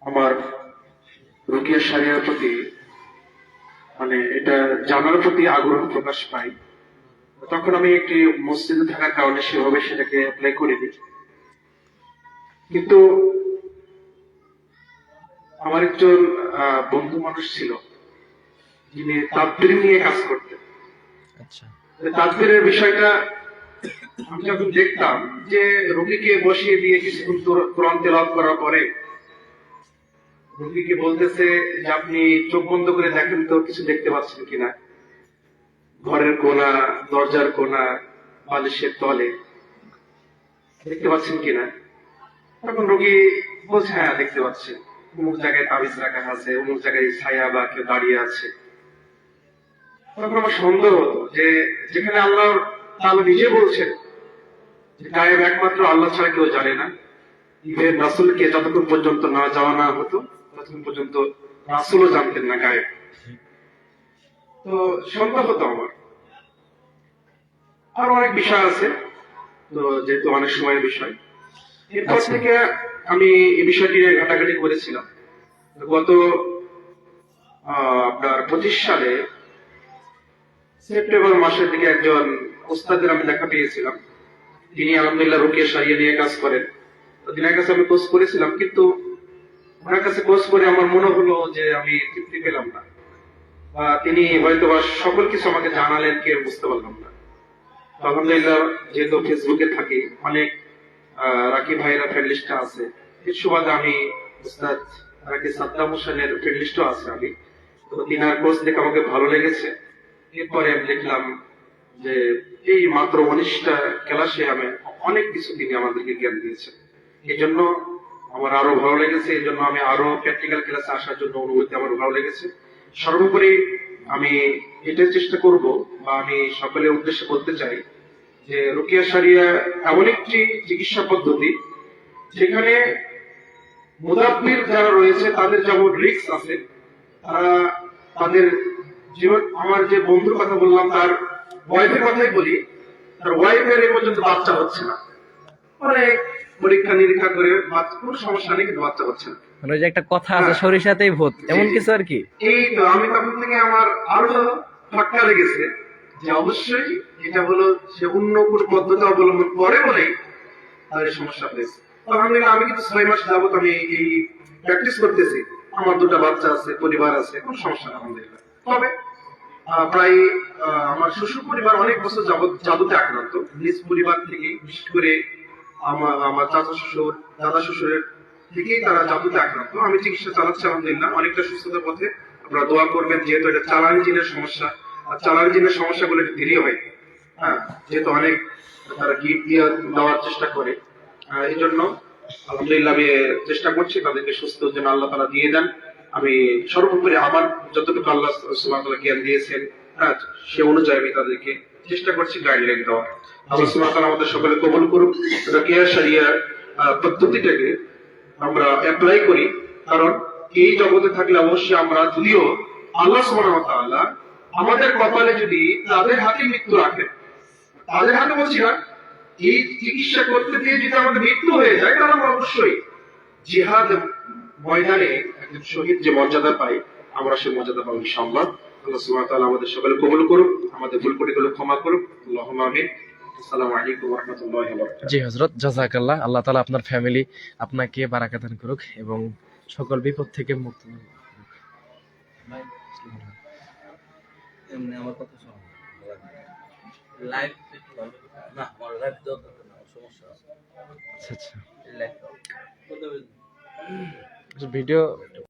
আমার রুকিয়া শারিয়ার প্রতি মানে এটা জানার প্রতি আগ্রহ প্রকাশ পাই। তখন আমি একটি মসজিদে থাকার কারণে সেভাবে সেটাকে অ্যাপ্লাই করিনি, কিন্তু আমার একজন বন্ধু মানুষ ছিল যিনি তাবদীর নিয়ে কাজ করতেন। আচ্ছা, তাবদীরের বিষয়টা আমি যখন দেখতাম যে রোগীকে বসিয়ে দিয়ে কিছুক্ষণ কোরআন তেলাওয়াত করার পরে রোগীকে বলতেছে যে আপনি চোখ বন্ধ করে দেখেন তো কিছু দেখতে পাচ্ছেন কিনা, ঘরের কোণা, দরজার কোণা, বালিশের তলে দেখতে পাচ্ছেন কিনা। তখন রোগী বলছে হ্যাঁ দেখতে পাচ্ছি, অমুক জায়গায় তাবিজ রাখা আছে, অমুক জায়গায় ছায়া বা কেউ দাঁড়িয়ে আছে। তখন আমার সন্দেহ হতো যে যেখানে আল্লাহ তাআলা নিজে বলছেন যে গায়েব একমাত্র আল্লাহ ছাড়া কেউ জানে না, ইভেন রাসূলকে যতক্ষণ পর্যন্ত না যাওয়া না হতো ততক্ষণ পর্যন্ত রাসূলও জানতেন না গায়েব। তো সন্দেহ হতো আমার। আরো অনেক বিষয় আছে, তো যেহেতু অনেক সময়ের বিষয়, এরপর থেকে আমি এই বিষয়টি নিয়ে ঘাটাঘাটি করেছিলাম। গত আপনার 25 সালে সেপ্টেম্বর মাসের দিকে একজন ওস্তাদের আমি দেখা পেয়েছিলাম। তিনি আলহামদুলিল্লাহ রুকিয়া শারিয়া নিয়ে কাজ করেন। তো তিনার কাছে আমি কোর্স করেছিলাম, কিন্তু ওনার কাছে কোর্স করে আমার মনে হলো যে আমি তৃপ্তি পেলাম না, বা তিনি হয়তো বা সকল কিছু আমাকে জানালেন কি বুঝতে পারলাম না। তো আলহামদুলিল্লাহ যেহেতু ফেসবুকে থাকি, অনেক রাকিব ভাইয়েরা ফ্রেন্ড লিস্টে আছে, এর সুবাদে আমি উস্তাদ রাকিব সাদ্দাম হোসেনের ফ্রেন্ড লিস্টও আছে আমি। তো তিনার কোর্স দেখে আমাকে ভালো লেগেছে। এরপরে আমি দেখলাম যে এই মাত্র 19টা ক্লাসে আমি অনেক কিছু তিনি আমাদেরকে জ্ঞান দিয়েছেন। এই জন্য আমার আরো ভালো লেগেছে, এই জন্য আমি আরো প্র্যাকটিক্যাল ক্লাসে আসার জন্য অনুভূতি আমার ভালো লেগেছে। সর্বোপরি আমি এটাই চেষ্টা করব, বা আমি সকলের উদ্দেশ্যে বলতে চাই যে রুকিয়া শারিয়া এমন একটি চিকিৎসা পদ্ধতি যেখানে মুদাব্বির যারা রয়েছে তাদের যেমন রিস্ক আছে, তারা তাদের জীবন, আমার যে বন্ধুর কথা বললাম তার ওয়াইফের কথাই বলি, তার ওয়াইফের এই পর্যন্ত বাচ্চা হচ্ছে না, অনেক পরীক্ষা নিরীক্ষা করে কোনো সমস্যা নেই, কিন্তু বাচ্চা হচ্ছে না। মানে ওই যে একটা কথা আছে সরিষাতেই ভূত, এমন কিছু আর কি। এই তো আমি তখন থেকে আমার আরো ফাটকা লেগেছে যে অবশ্যই এটা হলো সে অন্য কোনো পদ্ধতি অবলম্বন করে বলেই তাদের সমস্যা হয়েছে। আলহামদুলিল্লাহ আমি কিন্তু 6 মাস যাবত আমি এই প্র্যাকটিস করতেছি, আমার 2টা বাচ্চা আছে, পরিবার আছে, কোনো সমস্যা না আলহামদুলিল্লাহ। তবে প্রায় আমার শ্বশুর পরিবার অনেক বছর যাবত জাদুতে আক্রান্ত, নিজ পরিবার থেকে, বিশেষ করে আমার চাচা শ্বশুর, দাদা শ্বশুরের থেকেই তারা জাদুতে আক্রান্ত। আমি চিকিৎসা চালাচ্ছি আলহামদুলিল্লাহ, অনেকটা সুস্থতার পথে। আপনারা দোয়া করবেন, যেহেতু এটা চালানি জিনের সমস্যা, আর চালানি জিনের সমস্যাগুলো একটু দেরি হয়, হ্যাঁ, যেহেতু অনেক তারা গিফট দিয়ে দেওয়ার চেষ্টা করে। এই জন্য আলহামদুলিল্লাহ আমি চেষ্টা করছি তাদেরকে সুস্থ যেন আল্লাহ তাআলা দিয়ে দেন। আমি সর্বোপরি আমার যতটুকু আল্লাহ সুবহানাহু ওয়া তাআলা জ্ঞান দিয়েছেন, হ্যাঁ, সে অনুযায়ী আমি তাদেরকে চেষ্টা করছি গাইডলাইন দেওয়ার। আল্লাহ সুবহানাহু ওয়া তাআলা আমাদের সকলে কবুল করুক। রুকিয়া শারিয়া পদ্ধতিটাকে আমরা অ্যাপ্লাই করি, কারণ এই জগতে থাকলে অবশ্যই আমরা, যদিও আল্লাহ সুবহানাহু ওয়া তাআলা আমাদের কপালে যদি তাদের হাতে মৃত্যু রাখেন, তাদের হাতে বলছি না, এই চিকিৎসা করতে দিয়ে যদি আমাদের মৃত্যু হয়ে যায়, তাহলে আমরা অবশ্যই জিহাদ ময়দানে একজন শহীদ যে মর্যাদা পাই, আমরা সেই মর্যাদা পাবো ইনশাআল্লাহ। আল্লাহ সুবহানাহু ওয়া তাআলা আমাদের সকলে কবুল করুক, আমাদের ভুল ত্রুটিগুলো ক্ষমা করুক। আল্লাহুম্মা আমিন। আসসালামু আলাইকুম ওয়া রাহমাতুল্লাহি ওয়া বারাকাতুহু। জি হযরত, জাযাকাল্লাহ। আল্লাহ তাআলা আপনার ফ্যামিলি, আপনাকে বারাকা দান করুক এবং সকল বিপদ থেকে মুক্ত করুক। এমনি আমার কথা শোনো, লাইভ না, আমার লাইভ দরকার না, সমস্যা আছে। আচ্ছা আচ্ছা, লাইভ ভিডিও